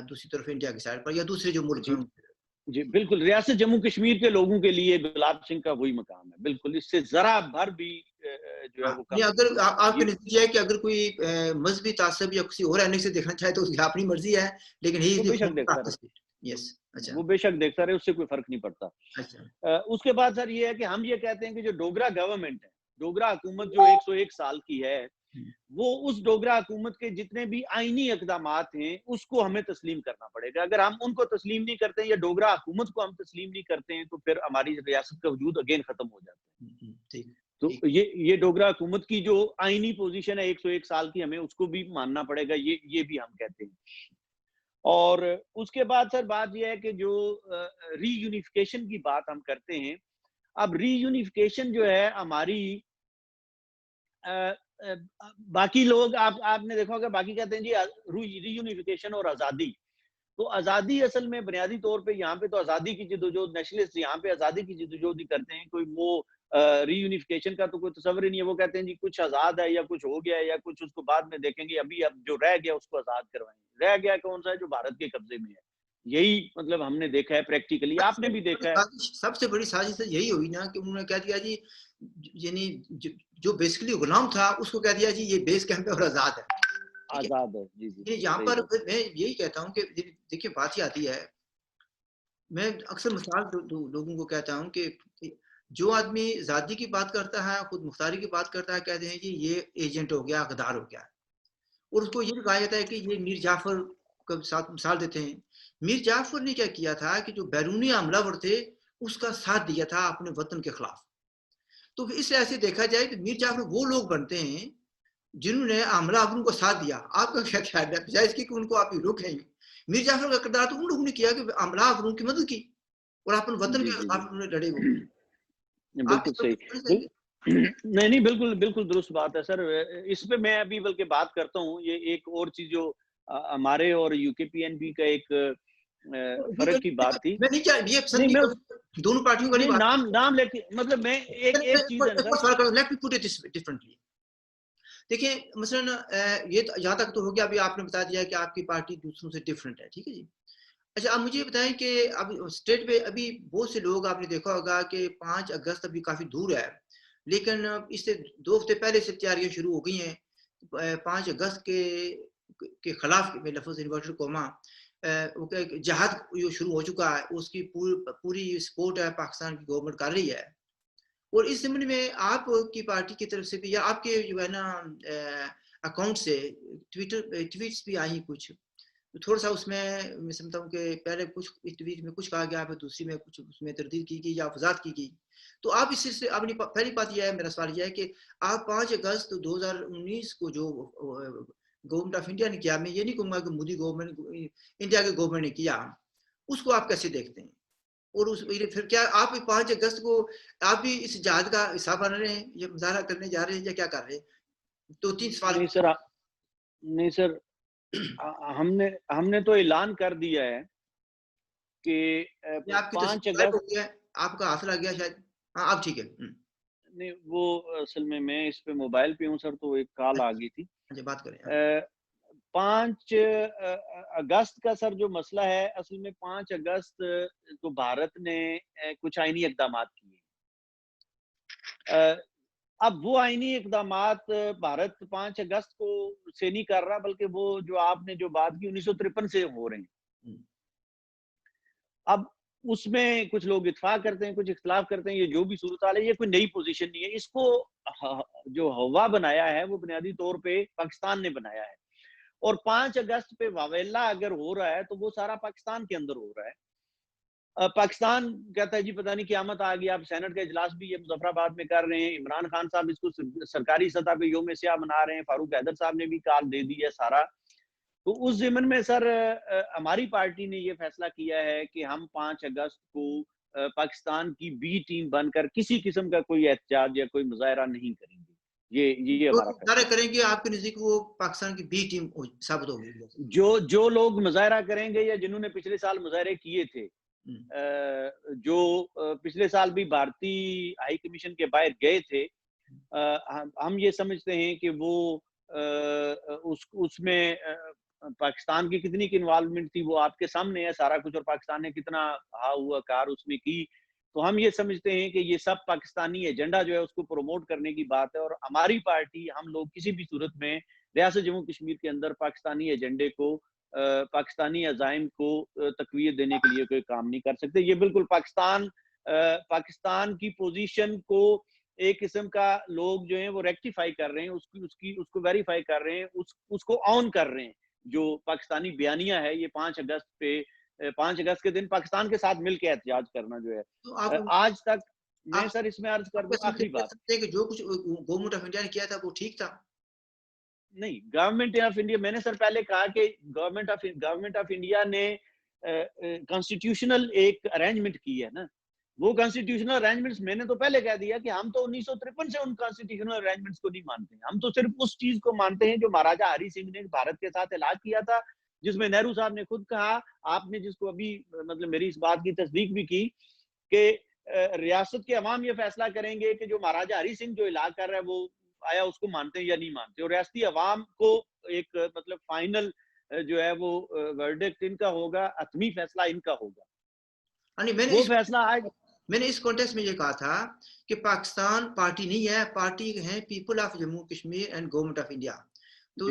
دوسری طرف انڈیا کی سائڈ پر یا دوسرے جو ملک ہیں. جی بالکل, ریاست جموں کشمیر کے لوگوں کے لیے گلاب سنگھ کا وہی مقام ہے. بالکل, اس سے ذرا بھر بھی جو ہے وہ کم. اگر آپ کا نتیجہ ہے کہ اگر کوئی مذہبی تعصب یا کسی اور اینگل سے دیکھنا چاہے تو اس کی اپنی مرضی ہے, لیکن وہ بے شک دیکھتا رہے, اس سے کوئی فرق نہیں پڑتا. اس کے بعد سر یہ ہے کہ ہم یہ کہتے ہیں کہ جو ڈوگرا گورنمنٹ ہے, ڈوگرا حکومت جو 101 سال کی ہے, وہ اس ڈوگرا حکومت کے جتنے بھی آئینی اقدامات ہیں اس کو ہمیں تسلیم کرنا پڑے گا. اگر ہم ان کو تسلیم نہیں کرتے ہیں یا ڈوگرا حکومت کو ہم تسلیم نہیں کرتے ہیں تو پھر ہماری ریاست کا وجود اگین ختم ہو جاتا ہے. تو یہ ڈوگرا حکومت کی جو آئینی پوزیشن ہے 101 سال کی، ہمیں اس کو بھی ماننا پڑے گا، یہ بھی ہم کہتے ہیں. اور اس کے بعد سر بات یہ ہے کہ جو ری یونیفیکیشن کی بات ہم کرتے ہیں، اب ری یونیفیکیشن جو ہے ہماری باقی لوگ آپ نے دیکھا ہوگا باقی کہتے ہیں جی ری یونیفیکیشن اور آزادی. تو آزادی اصل میں بنیادی طور پہ یہاں پہ تو آزادی کی جدوجہد نیشنلسٹ یہاں پہ آزادی کی جدوجہد ہی کرتے ہیں. کوئی وہ ری یونیفیکیشن کا تو کوئی تصور ہی نہیں ہے. وہ کہتے ہیں جی کچھ آزاد ہے یا کچھ ہو گیا ہے یا کچھ اس کو بعد میں دیکھیں گے، ابھی اب جو رہ گیا اس کو آزاد کروائیں. رہ گیا کون سا ہے؟ جو بھارت کے قبضے میں ہے. یہی مطلب ہم نے دیکھا ہے پریکٹیکلی، آپ نے بھی دیکھا ہے. سب سے بڑی سازش یہی ہوئی نا کہ انہوں نے کہہ دیا جی، یعنی جو بیسکلی غلام تھا اس کو کہہ دیا جی یہ بیس کیمپ ہے اور آزاد ہے. آزاد ہے. جی جی یہاں پر میں یہی کہتا ہوں کہ دیکھیے بات ہی آتی ہے، میں اکثر مثال لوگوں کو کہتا ہوں کہ جو آدمی آزادی کی بات کرتا ہے، خود مختاری کی بات کرتا ہے، کہتے ہیں جی یہ ایجنٹ ہو گیا، غدار ہو گیا. اور اس کو یہ کہا جاتا ہے کہ یہ میر جعفر کا ساتھ مثال دیتے ہیں. میر جعفر نے کیا کیا تھا کہ جو بیرونی حملہ ور تھے اس کا ساتھ دیا تھا اپنے وطن کے خلاف. تو اس لحاظ سے دیکھا جائے کہ میر جعفر وہ لوگ بنتے ہیں جنہوں نے حملہ آوروں کو ساتھ دیا. آپ کا کیا خیال ہے؟ بجائے اس کی کہ ان کو آپ روکیں. میر جعفر کا کردار تو ان لوگوں نے کیا کہ حملہ آوروں کی مدد کی اور اپنے وطن کے خلاف انہوں نے لڑے. وہ بالکل صحیح. نہیں بالکل بالکل درست بات ہے سر. اس پہ میں ابھی بلکہ بات کرتا ہوں. یہ ایک اور چیز جو ہمارے اور یو کے پی این بی کا ایک فرق کی بات تھی. میں یہ پسند نہیں دونوں پارٹیوں کا نہیں بات نام لے کے مطلب میں ایک چیز ہے سر. دیکھیں مثلا یہ یہاں تک تو ہو گیا، ابھی آپ نے بتا دیا کہ آپ کی پارٹی دوسروں سے ڈفرینٹ ہے. ٹھیک ہے جی. اچھا آپ مجھے بتائیں کہ اب اسٹیٹ پہ ابھی بہت سے لوگ آپ نے دیکھا ہوگا کہ 5 اگست ابھی کافی دور ہے، لیکن اس سے 2 ہفتے پہلے سے تیاریاں شروع ہو گئی ہیں. 5 اگست کے خلاف میں لفظ انورٹر کوما جہاد شروع ہو چکا ہے. اس کی پوری سپورٹ ہے پاکستان کی گورنمنٹ کر رہی ہے. اور اس ضمن میں آپ کی پارٹی کی طرف سے بھی یا آپ کے جو ہے نا اکاؤنٹ سے ٹویٹس بھی آئی کچھ، تھوڑا سا اس میں سمجھتا ہوں کہ پہلے کچھ ٹویٹ میں کچھ کہا گیا، پھر دوسری میں کچھ اس میں تردید کی گئی یا وضاحت کی گئی. تو آپ اس سے اپنی پہلی بات یہ ہے، میرا سوال یہ ہے کہ آپ 5 اگست 2019 کو جو گورنمنٹ آف انڈیا نے کیا، میں یہ نہیں کہوں گا کہ مودی گورنمنٹ انڈیا کے گورنمنٹ نے کیا، اس کو آپ کیسے دیکھتے ہیں؟ اور پھر کیا آپ 5 اگست کو آپ بھی اس جہاد کا حصہ بن رہے ہیں یا مظاہرہ کرنے جا رہے ہیں یا کیا کر رہے ہیں؟ 2-3 سوال. نہیں سر ہم نے تو اعلان کر دیا ہے کہ 5 اگست آپ کا ہاتھ لگ گیا شاید. ہاں اب ٹھیک ہے. نہیں وہ اصل میں اس پہ موبائل پہ ہوں سر، تو ایک کال آ گئی تھی. بات کریں. 5 اگست کا سر جو مسئلہ ہے، اصل میں 5 اگست تو بھارت نے کچھ آئینی اقدامات کیے. اب وہ آئینی اقدامات بھارت 5 اگست کو سے نہیں کر رہا، بلکہ وہ جو آپ نے جو بات کی 1953 سے ہو رہے ہیں. اب اس میں کچھ لوگ اتفاق کرتے ہیں، کچھ اختلاف کرتے ہیں. یہ جو بھی صورتحال ہے، یہ کوئی نئی پوزیشن نہیں ہے. اس کو جو ہوا بنایا ہے وہ بنیادی طور پہ پاکستان نے بنایا ہے. اور 5 اگست پہ واویلا اگر ہو رہا ہے تو وہ سارا پاکستان کے اندر ہو رہا ہے. پاکستان کہتا ہے جی پتہ نہیں قیامت آ گئی. آپ سینٹ کا اجلاس بھی یہ مظفر آباد میں کر رہے ہیں. عمران خان صاحب اس کو سرکاری سطح پہ یوم سیاہ منا رہے ہیں. فاروق حیدر صاحب نے بھی کال دے دی ہے سارا. تو اس ضمن میں سر ہماری پارٹی نے یہ فیصلہ کیا ہے کہ ہم 5 اگست کو پاکستان کی بی ٹیم بن کر کسی قسم کا کوئی احتجاج یا کوئی مظاہرہ نہیں کریں گے. یہ ہمارا فیصلہ کریں گے. آپ کے نزدیک وہ پاکستان کی بی ٹیم ثابت ہوگی؟ جو لوگ مظاہرہ کریں گے یا جنہوں نے پچھلے سال مظاہرے کیے تھے، جو پچھلے سال بھی بھارتی ہائی کمیشن کے باہر گئے تھے، ہم یہ سمجھتے ہیں کہ وہ اس میں پاکستان کی کتنی انوالومنٹ تھی وہ آپ کے سامنے ہے سارا کچھ، اور پاکستان نے کتنا ہوا کار اس میں کی. تو ہم یہ سمجھتے ہیں کہ یہ سب پاکستانی ایجنڈا جو ہے اس کو پروموٹ کرنے کی بات ہے. اور ہماری پارٹی، ہم لوگ کسی بھی صورت میں ریاست جموں کشمیر کے اندر پاکستانی ایجنڈے کو، پاکستانی عزائم کو تقویت دینے کے لیے کوئی کام نہیں کر سکتے. یہ بالکل پاکستان کی پوزیشن کو ایک قسم کا لوگ جو ہیں وہ ریکٹیفائی کر رہے ہیں، اس کو ویریفائی کر رہے ہیں، اس کو آن کر رہے ہیں. جو پاکستانی بیانیہ ہے یہ 5 اگست کے دن پاکستان کے ساتھ مل کے احتجاج کرنا جو ہے آج تک میں آپ سر اس میں عرض کر دوں کہہ آخری بات. سکتے ہیں کہ جو کچھ گورنمنٹ آف انڈیا نے کیا تھا وہ ٹھیک تھا؟ نہیں, گورنمنٹ آف انڈیا, میں نے سر پہلے کہا کہ گورنمنٹ آف انڈیا نے کانسٹیٹیوشنل ایک ارینجمنٹ کی ہے نا. وہ کانسٹیٹیوشنل ارینجمنٹس میں نے تو پہلے کہہ دیا کہ ہم تو 1953 سے ان کانسٹیٹیوشنل ارینجمنٹس کو نہیں مانتے. ہم تو صرف اس چیز کو مانتے ہیں جو مہاراجا ہری سنگھ نے بھارت کے ساتھ اعلان کیا تھا, جس میں نہرو صاحب نے خود کہا, آپ نے جس کو ابھی مطلب میری اس بات کی تصدیق بھی کی کہ ریاست کے عوام یہ فیصلہ کریں گے کہ جو مہاراجا ہری سنگھ جو اعلان کر رہا ہے وہ آیا اس کو مانتے ہیں یا نہیں مانتے, اور ریاستی عوام کو ایک مطلب فائنل جو ہے وہ ورڈکٹ ان کا ہوگا, حتمی فیصلہ ان کا ہوگا. وہ فیصلہ آج میں نے اس کانٹیکسٹ میں یہ کہا تھا کہ پاکستان پارٹی نہیں ہے, پارٹی ہے people of Jammu Kashmir and government of India. تو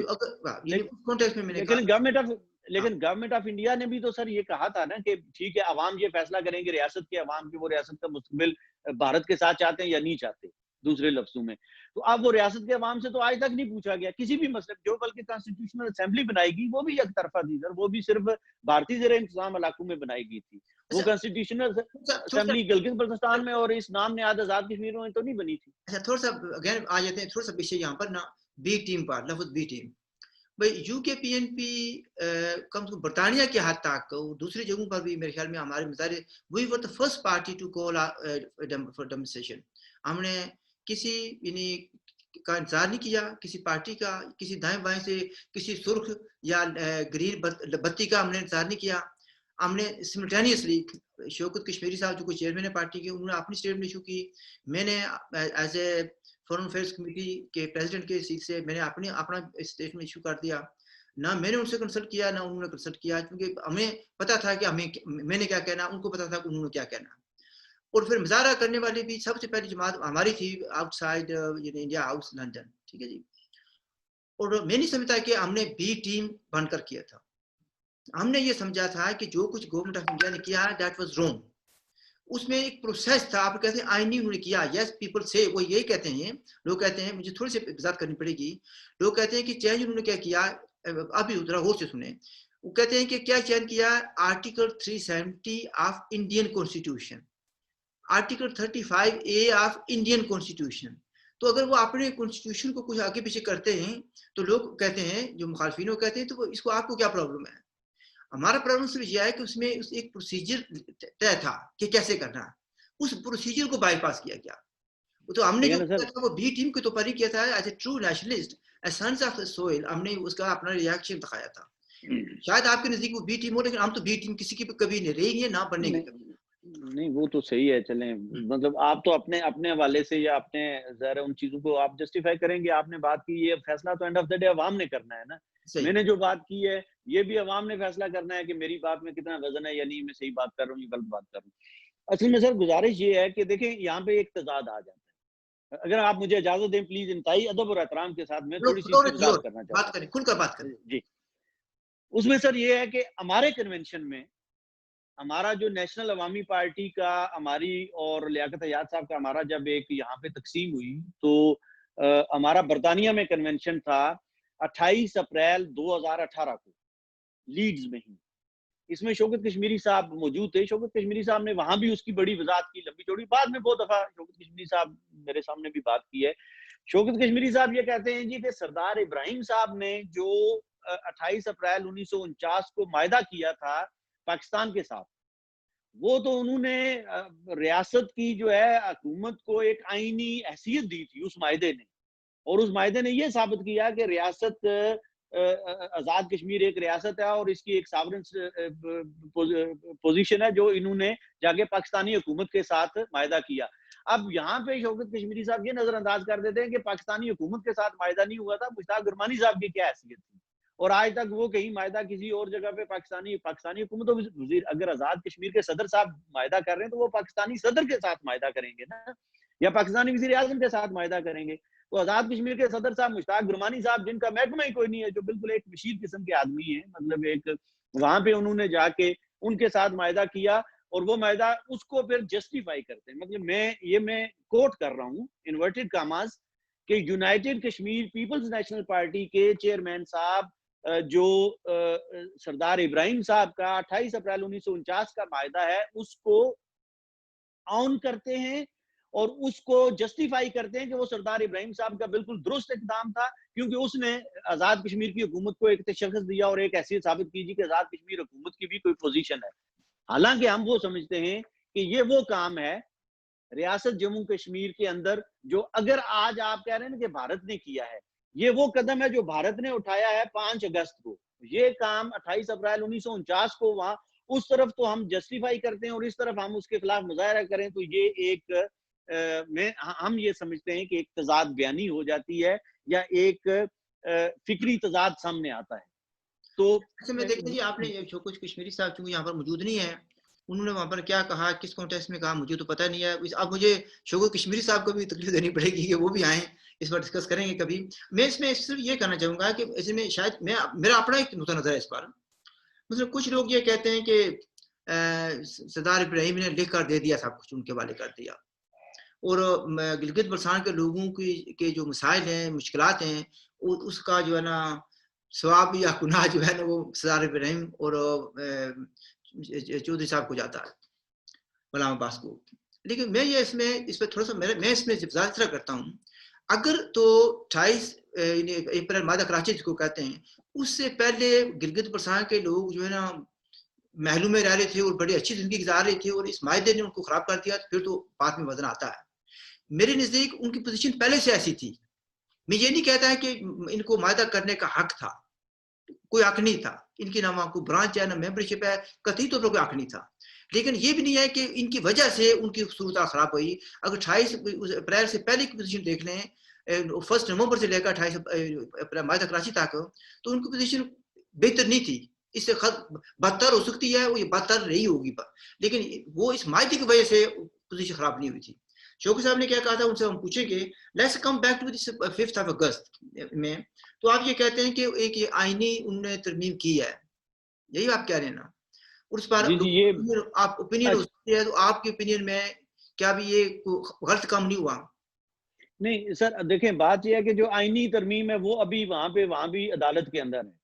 لیکن گورنمنٹ آف انڈیا نے بھی تو سر یہ کہا تھا نا کہ ٹھیک ہے عوام یہ فیصلہ کریں گے, ریاست کے عوام کی وہ ریاست کا مستقبل بھارت کے ساتھ چاہتے ہیں یا نہیں چاہتے, دوسرے لفظوں میں. تو اب وہ ریاست کے عوام سے تو آج تک نہیں پوچھا گیا کسی بھی مسئلے, جو بلکہ کانسٹیٹیوشنل اسمبلی بنائی گئی وہ بھی یک طرفہ تھی سر, وہ بھی صرف بھارتی زیر انتظام علاقوں میں بنائی گئی تھی. وہ کانسٹیٹیوشنل اسمبلی گلگت بلتستان میں اور اس نام نہاد آزاد کشمیر میں تو نہیں بنی تھی. اچھا تھوڑا سا اگین آ جاتے ہیں تھوڑا سا پیچھے یہاں پر نا, بی ٹیم پر لفظ بی ٹیم, بھائی یو کے پی این پی کم سے کم برطانیہ کے حد تک دوسری جگہوں پر بھی میرے خیال میں ہمارے مظاہرے we were the first party to call for demonstration. ہم نے کسی یعنی کا انتظار نہیں کیا, کسی پارٹی کا, کسی دائیں بائیں سے کسی سرخ یا گرین بتی کا ہم نے انتظار نہیں کیا. ہم نے سملٹینیسلی شوکت کشمیری صاحب جو کوئی چیئرمین ہے پارٹی کے, انہوں نے اپنی اسٹیٹمنٹ ایشو کی, میں نے as a foreign affairs committee کے پریزیڈنٹ کے سیٹ سے میں نے اپنا اسٹیٹمنٹ ایشو کر دیا. نہ میں نے ان سے کنسلٹ کیا نہ انہوں نے کنسلٹ کیا, کیونکہ ہمیں پتا تھا کہ میں نے کیا کہنا, ان کو پتا تھا کہ انہوں نے کیا کہنا. اور پھر مظاہرہ کرنے والی بھی سب سے پہلی جماعت ہماری تھی out side India house London, ٹھیک ہے جی. اور میں نہیں سمجھتا کہ ہم نے بی ٹیم بن کر کیا تھا. ہم نے یہ سمجھا تھا کہ جو کچھ گورنمنٹ آف انڈیا نے کیا دیٹ واز رانگ. اس میں ایک پروسیس تھا, آپ کہتے ہیں آئینی انہوں نے کیا, یس پیپل سے وہ یہی کہتے ہیں, لوگ کہتے ہیں, مجھے تھوڑی سی وضاحت کرنی پڑے گی, لوگ کہتے ہیں کہ چینج انہوں نے کیا کیا, ابھی ذرا غور سے سنیں. وہ کہتے ہیں کہ کیا چینج کیا, article 370 of Indian constitution, article 35A of Indian constitution. تو اگر وہ اپنے کانسٹیٹیوشن کو کچھ آگے پیچھے کرتے ہیں تو لوگ کہتے ہیں, جو مخالفین کہتے ہیں, تو اس کو آپ کو کیا پرابلم ہے. ہمارا پرابلم صرف یہ ہے کہ اس میں ایک پروسیجر طے تھا کہ کیسے کرنا, اس پروسیجر کو بائی پاس کیا گیا. تو ہم نے جو کیا تھا وہ بی ٹیم کے طور پر ہی کیا تھا, as a true nationalist, as since of soil, ہم نے اس کا اپنا ریئیکشن دکھایا تھا. شاید آپ کے نزدیک وہ بی ٹیم ہو, لیکن ہم تو بی ٹیم کسی کی کبھی نہیں رہی ہے, نہ بننے کی کبھی. نہیں وہ تو صحیح ہے, چلیں مطلب آپ تو اپنے حوالے سے یا اپنے ظاہر ان چیزوں کو آپ جسٹیفائی کریں گے. آپ نے بات کی, یہ فیصلہ تو اینڈ آف دا ڈے عوام نے کرنا ہے نا. میں نے جو بات کی ہے یہ بھی عوام نے فیصلہ کرنا ہے کہ میری بات میں کتنا وزن ہے یا نہیں, میں صحیح بات کر رہا ہوں یا غلط بات کر رہا ہوں. اصل میں سر گزارش یہ ہے کہ دیکھیں یہاں پہ ایک تضاد آ جاتا ہے. اگر آپ مجھے اجازت دیں پلیز, انتہائی ادب اور احترام کے ساتھ میں تھوڑی سی اس کی وضاحت کرنا چاہتا ہوں. کھل کر بات کریں جی, اس میں سر یہ ہے کہ ہمارے کنونشن میں ہمارا جو نیشنل عوامی پارٹی کا, ہماری اور لیاقت حیات صاحب کا ہمارا جب ایک یہاں پہ تقسیم ہوئی تو ہمارا برطانیہ میں کنونشن تھا 28 اپریل 2018 کو لیڈز میں ہی. اس میں شوکت کشمیری صاحب موجود تھے. شوکت کشمیری صاحب نے وہاں بھی اس کی بڑی وضاحت کی, لمبی چوڑی, بعد میں بہت دفعہ شوکت کشمیری صاحب میرے سامنے بھی بات کی ہے. شوکت کشمیری صاحب یہ کہتے ہیں جی کہ سردار ابراہیم صاحب نے جو 28 اپریل 1949 کو معاہدہ کیا تھا پاکستان کے ساتھ, وہ تو انہوں نے ریاست کی جو ہے حکومت کو ایک آئینی حیثیت دی تھی اس معاہدے نے, اور اس معاہدے نے یہ ثابت کیا کہ ریاست آزاد کشمیر ایک ریاست ہے اور اس کی ایک ساورن پوزیشن ہے جو انہوں نے جا کے پاکستانی حکومت کے ساتھ معاہدہ کیا. اب یہاں پہ شوکت کشمیری صاحب یہ نظر انداز کر دیتے ہیں کہ پاکستانی حکومت کے ساتھ معاہدہ نہیں ہوا تھا, مشتاق گرمانی صاحب کی کیا حیثیت تھی, اور آج تک وہ کہیں معاہدہ کسی اور جگہ پہ پاکستانی حکومت وزیر, اگر آزاد کشمیر کے صدر صاحب معاہدہ کر رہے ہیں تو وہ پاکستانی صدر کے ساتھ معاہدہ کریں گے نا, یا پاکستانی وزیر اعظم کے ساتھ معاہدہ کریں گے. تو آزاد کشمیر کے صدر صاحب مشتاق گرمانی صاحب, جن کا محکمہ ہی کوئی نہیں ہے, جو بالکل ایک مشیر قسم کے آدمی ہیں, مطلب ایک وہاں پہ انہوں نے جا کے ان کے ساتھ معاہدہ کیا, اور وہ معاہدہ اس کو پھر جسٹیفائی کرتے ہیں. مطلب میں کوٹ کر رہا ہوں انورٹڈ کاماز کہ united Kashmir peoples national party کے چیئرمین صاحب جو سردار ابراہیم صاحب کا 28 اپریل 1949 کا معاہدہ ہے اس کو آن کرتے ہیں, اور اس کو جسٹیفائی کرتے ہیں کہ وہ سردار ابراہیم صاحب کا بالکل درست اقدام تھا کیونکہ اس نے آزاد کشمیر کی حکومت کو ایک تشخص دیا اور ایک حیثیت ثابت کی کہ آزاد کشمیر حکومت کی بھی کوئی پوزیشن ہے. حالانکہ ہم وہ سمجھتے ہیں کہ یہ وہ کام ہے ریاست جموں کشمیر کے اندر جو اگر آج آپ کہہ رہے ہیں نا کہ بھارت نے کیا ہے, یہ وہ قدم ہے جو بھارت نے اٹھایا ہے 5 اگست کو. یہ کام 28 اپریل 1949 کو وہاں اس طرف تو ہم جسٹیفائی کرتے ہیں اور اس طرف ہم اس کے خلاف مظاہرہ کریں تو یہ ایک ہم یہ سمجھتے ہیں کہ ایک تضاد بیانی ہو جاتی ہے یا ایک فکری تضاد سامنے آتا ہے. تو اچھا میں دیکھیں جی آپ نے جو کچھ کشمیری صاحب چونکہ یہاں پر موجود نہیں ہے, انہوں نے وہاں پر کیا کہا, کس کانٹیکسٹ میں کہا, مجھے تو پتہ نہیں ہے. اب مجھے شوکت کشمیری صاحب کو بھی تکلیف دینی پڑے گی کہ وہ بھی آئیں, اس پر ڈسکس کریں گے کبھی. میں اس میں صرف یہ کہنا چاہوں گا کہ اس میں شاید میرا اپنا ایک نقطہ نظر ہے اس پر. مطلب کچھ لوگ یہ کہتے ہیں کہ سردار ابراہیم نے لکھ کر دے دیا, سب کچھ ان کے حوالے کر دیا, اور گلگت بلتستان کے لوگوں کے جو مسائل ہیں, مشکلات ہیں, اس کا جو ہے نا ثواب یا گناہ جو ہے نا وہ سردار ابراہیم اور چودھری صاحب کو جاتا ہے, غلام عباس کو. لیکن میں یہ اس پہ تھوڑا سا میں اس میں زیادہ کرتا ہوں. اگر تو 28 اپریل مادہ کراچی جس کو کہتے ہیں, اس سے پہلے گلگت بلتستان کے لوگ جو ہے نا محلوں میں رہ رہے تھے اور بڑی اچھی زندگی گزار رہے تھے, اور اس معاہدے نے ان کو خراب کر دیا, پھر تو بات میں وزن آتا ہے. میرے نزدیک ان کی پوزیشن پہلے سے ایسی تھی. میں یہ نہیں کہتا ہے کہ ان کو معاہدہ کرنے کا حق تھا, کوئی حق نہیں تھا. ان کی نہ وہاں کو برانچ ہے نہ ممبرشپ ہے, قطعی طور پر کوئی حق نہیں تھا. لیکن یہ بھی نہیں ہے کہ ان کی وجہ سے ان کی صورت خراب ہوئی. اگر 28 اپریل سے پہلے کی پوزیشن دیکھ لیں, 1 نومبر سے لے کر 28 اپریل معاہدہ کراچی تک, تو ان کی پوزیشن بہتر نہیں تھی. اس سے بدتر ہو سکتی ہے, وہ یہ بدتر رہی ہوگی, لیکن وہ اس معاہدے کی وجہ سے پوزیشن خراب نہیں ہوئی تھی. شوقی صاحب نے کیا کہا تھا, ان سے ہم پوچھیں گے. Let's come back to this 5 اگست میں. تو آپ یہ کہتے ہیں کہ ایک یہ آئینی انہوں نے ترمیم کی ہے, یہی آپ کہہ رہے ہیں نا, اور اس پر یہ آپ اوپینین ہو سکتی ہے. تو آپ کے اوپینین میں کیا بھی یہ غلط کام نہیں ہوا؟ نہیں سر, دیکھیں بات یہ ہے کہ جو آئینی ترمیم ہے وہ ابھی وہاں بھی عدالت کے اندر ہے,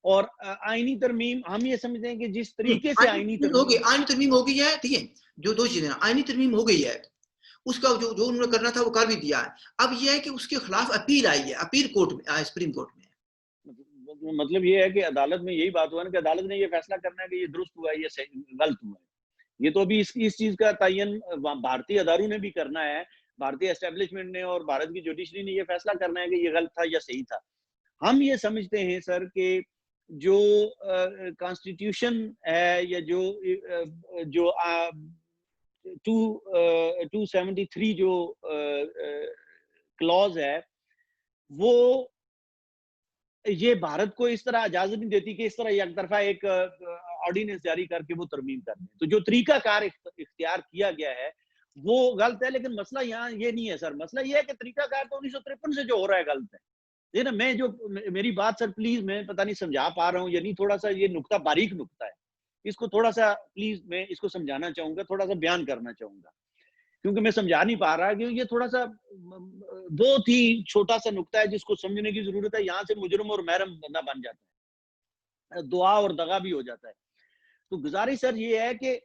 اور آئینی ترمیم ہم یہ سمجھتے ہیں کہ جس طریقے سے آئینی ترمیم ہو گئی ہے. ٹھیک ہے, جو 2 چیزیں ہیں, آئینی ترمیم ہو گئی ہے, اس کا جو انہوں نے کرنا تھا وہ کر بھی دیا ہے. اب یہ ہے کہ اس کے خلاف اپیل آئی ہے, اپیل کورٹ میں, سپریم کورٹ میں. مطلب یہ ہے کہ عدالت میں یہی بات ہوا نا کہ عدالت نے یہ فیصلہ کرنا ہے کہ یہ درست ہوا ہے یا غلط ہوا ہے. یہ تو ابھی اس چیز کا تعین بھارتی اداروں نے بھی کرنا ہے, بھارتی اسٹیبلشمنٹ نے اور بھارت کی جوڈیشری نے یہ فیصلہ کرنا ہے کہ یہ غلط تھا یا صحیح تھا. ہم یہ سمجھتے ہیں سر کہ جو کانسٹیٹیوشن ہے یا جو 273 جو کلوز ہے, وہ یہ بھارت کو اس طرح اجازت نہیں دیتی کہ اس طرح یک طرفہ ایک آرڈیننس جاری کر کے وہ ترمیم کر دیں. تو جو طریقہ کار اختیار کیا گیا ہے وہ غلط ہے. لیکن مسئلہ یہاں یہ نہیں ہے سر, مسئلہ یہ ہے کہ طریقہ کار تو 1953 سے جو ہو رہا ہے غلط ہے. یہ نا میں جو میری بات سر پلیز میں پتہ نہیں سمجھا پا رہا ہوں یا نہیں, تھوڑا سا یہ نقطہ باریک نقطہ ہے, اس کو تھوڑا سا پلیز میں اس کو سمجھانا چاہوں گا, تھوڑا سا بیان کرنا چاہوں گا, کیونکہ میں سمجھا نہیں پا رہا کہ یہ تھوڑا سا بہت ہی چھوٹا سا نقطہ ہے جس کو سمجھنے کی ضرورت ہے. یہاں سے مجرم اور محرم بندہ بن جاتا ہے, دعا اور دغا بھی ہو جاتا ہے. تو گزارش سر یہ ہے کہ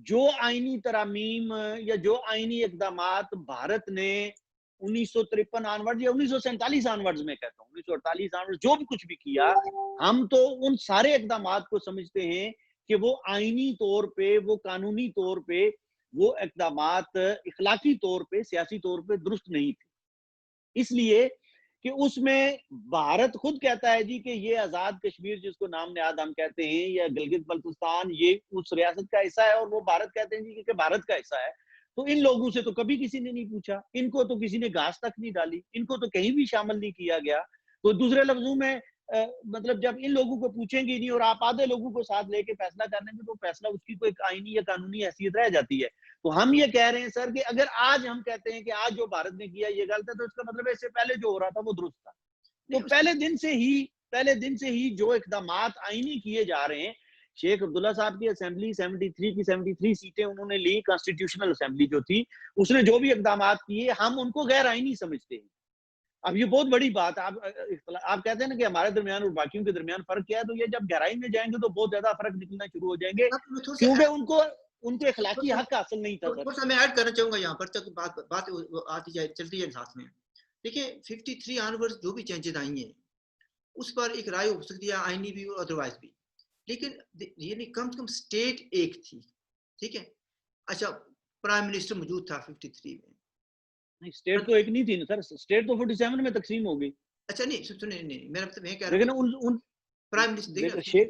جو آئینی ترامیم یا جو آئینی اقدامات بھارت نے 1953 آنورڈ یا 1947 آنورڈ میں کہتا ہوں 1948 آنورڈ جو بھی کچھ بھی کیا, ہم تو ان سارے اقدامات کو سمجھتے ہیں کہ وہ آئینی طور پہ, وہ قانونی طور پہ, وہ اقدامات اخلاقی طور پہ, سیاسی طور پہ درست نہیں تھے. اس لیے کہ اس میں بھارت خود کہتا ہے جی کہ یہ آزاد کشمیر جس کو نام نہاد ہم کہتے ہیں یا گلگت بلتستان یہ اس ریاست کا حصہ ہے, اور وہ بھارت کہتے ہیں جی کہ بھارت کا حصہ ہے. تو ان لوگوں سے تو کبھی کسی نے نہیں پوچھا, ان کو تو کسی نے گھاس تک نہیں ڈالی, ان کو تو کہیں بھی شامل نہیں کیا گیا. تو دوسرے لفظوں میں مطلب جب ان لوگوں کو پوچھیں گے نہیں اور آپ آدھے لوگوں کو ساتھ لے کے فیصلہ کرنے گے تو فیصلہ اس کی کوئی آئینی یا قانونی حیثیت رہ جاتی ہے. تو ہم یہ کہہ رہے ہیں سر کہ اگر آج ہم کہتے ہیں کہ آج جو بھارت نے کیا یہ غلط ہے, تو اس کا مطلب ہے اس سے پہلے جو ہو رہا تھا وہ درست تھا. تو پہلے دن سے ہی جو اقدامات آئینی کیے جا رہے ہیں, شیخ عبداللہ صاحب کی اسمبلی 73 سیٹیں انہوں نے لی, کانسٹیٹیوشنل اسمبلی جو تھی اس نے جو بھی اقدامات کیے ہم ان کو غیر آئینی سمجھتے ہیں. اب یہ بہت بڑی بات, آپ کہتے ہیں نا کہ ہمارے درمیان اور باقیوں کے درمیان فرق کیا ہے, تو یہ جب گہرائی میں جائیں گے تو بہت زیادہ فرق نکلنا شروع ہو جائیں گے, کیونکہ ان کو ان کو اخلاقی حق حاصل نہیں تھا سر. میں ایڈ کرنا چاہوں گا یہاں پر تک بات آتی جائے چلتی ہے ساتھ میں. دیکھیں 53 آنورڈ جو بھی چینجز آئی ہیں اس پر ایک رائے ہو سکتی ہے آئینی بھی اور ادروائز بھی, لیکن یعنی کم سے کم اسٹیٹ ایک تھی, ٹھیک ہے. اچھا پرائم منسٹر موجود تھا 53 میں, نہیں اسٹیٹ تو ایک نہیں تھی نا سر, اسٹیٹ تو 47 میں تقسیم ہو گئی. اچھا نہیں سنیں, نہیں میرا مطلب یہ کہہ رہا لیکن ہوں پرائم منسٹر شیخ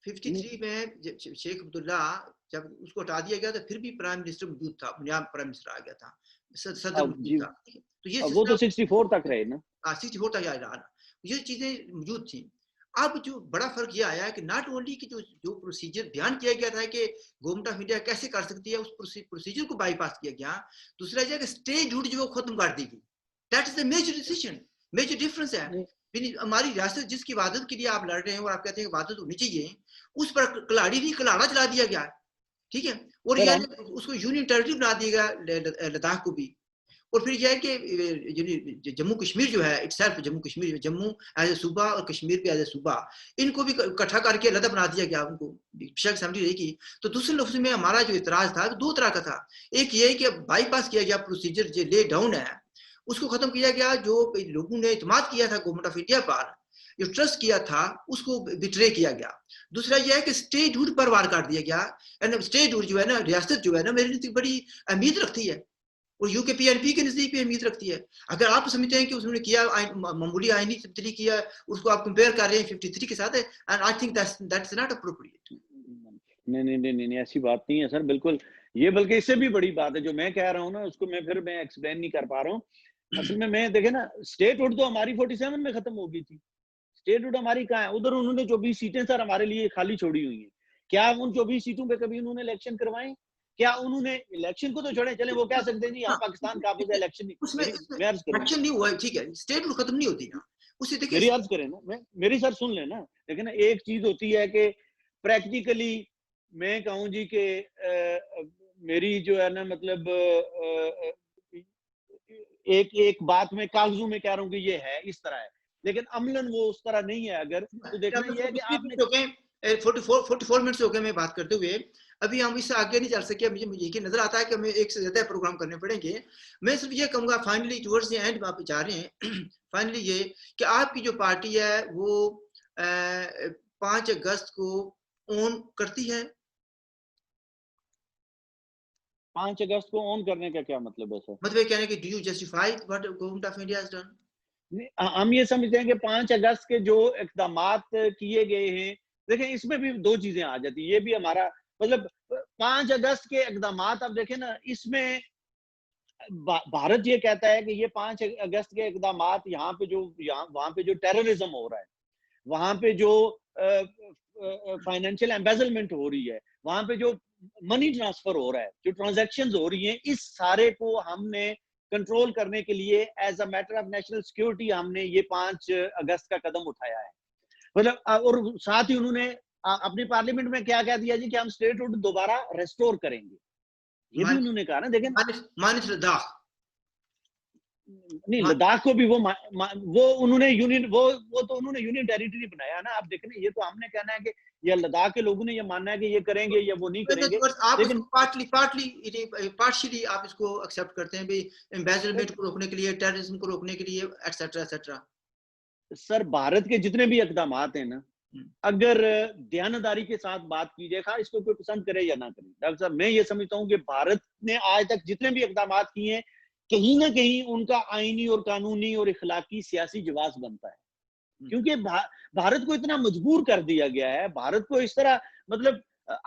53 میں شیخ عبداللہ جب اس کو ہٹا دیا گیا تو پھر بھی پرائم منسٹر موجود تھا, نیا پرائم منسٹر آ گیا تھا, صدر موجود تھا. تو یہ وہ تو 64 تک رہے نا, 64 تک رہا, یہ چیزیں موجود تھیں. اب جو بڑا فرق یہ آیا ہے کہ ناٹ اونلی کہ جو پروسیجر بیان کیا گیا تھا کہ گورنمنٹ آف انڈیا کیسے کر سکتی ہے, اس پروسیجر کو بائی پاس کیا گیا. دوسرا یہ کہ اسٹیٹ ہڈ جو ختم کر دی گئی, that is the major decision, major difference ہے. ہماری ریاست جس کی عبادت کے لیے آپ لڑ رہے ہیں اور آپ کہتے ہیں کہ عبادت ہونی چاہیے, اس پر کلاڑی نہیں کلاڑا چلا دیا گیا, ٹھیک ہے. اور یہ اس کو یونین ٹیریٹری بنا دیا گیا لداخ کو بھی. اور پھر یہ ہے کہ جموں کشمیر جو ہے it self, Jammu Kashmir, Jammu as a صوبہ اور کشمیر بھی ایز اے صوبہ, ان کو بھی اکٹھا کر کے علیحدہ بنا دیا گیا, ان کو شک اسمبلی رہے گی. تو دوسرے لفظ میں ہمارا جو اعتراض تھا دو طرح کا تھا. ایک یہ کہ بائی پاس کیا گیا پروسیجر جو لے ڈاؤن ہے اس کو ختم کیا گیا, جو لوگوں نے اعتماد کیا تھا گورنمنٹ آف انڈیا پر, جو ٹرسٹ کیا تھا اس کو بٹرے کیا گیا. دوسرا یہ ہے کہ اسٹیٹ ہڈ پر وار کر دیا گیا. اسٹیٹ ہڈ جو ہے نا, ریاست جو ہے نا, میرے نزدیک بڑی اہمیت رکھتی ہے اور یو کے پی این پی کے نزدیک بھی اہمیت رکھتی ہے. اگر آپ سمجھتے ہیں کہ اس نے کیا معمولی آئینی تبدیلی کیا, اس کو آپ کمپیئر کر رہے ہیں 53 کے ساتھ, and I think that's not appropriate. نہیں ایسی بات نہیں ہے سر, بالکل. یہ بلکہ اس سے بھی بڑی بات ہے جو میں کہہ رہا ہوں نا, اس کو میں پھر ایکسپلین نہیں کر پا رہا ہوں. اصل میں دیکھیں نا, اسٹیٹ ہوڈ تو ہماری 47 میں ختم ہو گئی تھی. اسٹیٹ ہوڈ ہماری کہاں ہے؟ ادھر انہوں نے 24 سیٹیں سر ہمارے لیے خالی چھوڑی ہوئی ہیں. کیا ان 24 سیٹوں پہ کبھی انہوں نے الیکشن کروائیں؟ کیا انہوں نے الیکشن کو تو چھوڑیں, چلیں وہ کہہ سکتے ہیں جی ہم پاکستان قابض ہے, الیکشن نہیں ہوا, ٹھیک ہے, اسٹیٹ ہڈ ختم نہیں ہوتی نا, اسے دیکھیں میری عرض کریں نا, میری سر سن لیں نا. لیکن ایک چیز ہوتی ہے کہ پریکٹیکلی میں کہوں جی کہ میری جو ہے نا مطلب ایک بات میں کاغذوں میں کہہ رہا ہوں کہ یہ ہے اس طرح ہے, لیکن عملاً وہ اس طرح نہیں ہے. اگر تو دیکھنا یہ ہے کہ آپ نے 44 منٹ ہو گئے میں بات کرتے ہوئے, ابھی ہم اس سے آگے نہیں چل سکے. مجھے یقین نظر آتا ہے کہ ہمیں ایک سے زیادہ پروگرام کرنے پڑیں گے. میں صرف یہ کہوں گا فائنلی ٹورڈز دی اینڈ آپ جا رہے ہیں, فائنلی یہ کہ آپ کی جو پارٹی ہے وہ 5 اگست کو اون کرتی ہے. 5 اگست کو اون کرنے کا کیا مطلب ہے سر؟ مطلب یہ کہنے کہ do you justify what government of India has done. ہم یہ سمجھتے ہیں کہ 5 اگست کے جو اقدامات کیے گئے ہیں, دیکھیں اس میں بھی دو چیزیں آ جاتی ہیں. یہ بھی ہمارا مطلب 5 اگست کے اقدامات, اب دیکھیں نا اس میں بھارت یہ کہتا ہے کہ یہ 5 اگست کے اقدامات وہاں پہ جو ٹیررزم ہو رہا ہے, وہاں پہ جو فائنینشیل ایمبیزلمنٹ ہو رہی ہے, وہاں پہ جو منی ٹرانسفر ہو رہا ہے, جو ٹرانزیکشنز ہو رہی ہیں, اس سارے کو ہم نے کنٹرول کرنے کے لیے as a matter of national security ہم نے یہ 5 اگست کا قدم اٹھایا ہے. مطلب اور ساتھ ہی انہوں نے اپنی پارلیمنٹ میں کیا کہہ دیا جی کہ ہم اسٹیٹ ہوڈ دوبارہ ریسٹور کریں گے. یہ بھی انہوں نے کہا نا. دیکھیں مانس لداخ نہیں, لداخ کو بھی وہ انہوں نے یونین وہ تو انہوں نے یونین ٹیریٹری بنایا نا. آپ دیکھیں یہ تو ہم نے کہنا ہے کہ یا لداخ کے لوگوں نے یہ ماننا ہے کہ یہ کریں گے یا وہ نہیں کریں گے. آپ اس کو پارٹلی آپ اس کو ایکسپٹ کرتے ہیں بھی ایمبیزلمنٹ کو روکنے کے لیے, ٹیررزم کو روکنے کے لیے ایٹسیٹرا ایٹسیٹرا. سر بھارت کے جتنے بھی اقدامات ہیں نا, اگر دیانتداری کے ساتھ بات کی جائے, خواہ اس کو کوئی پسند کرے یا نہ کرے, ڈاکٹر صاحب میں یہ سمجھتا ہوں کہ بھارت نے آج تک جتنے بھی اقدامات کیے ہیں کہیں نہ کہیں ان کا آئینی اور قانونی اور اخلاقی سیاسی جواز بنتا ہے. کیونکہ بھارت کو اتنا مجبور کر دیا گیا ہے. بھارت کو اس طرح مطلب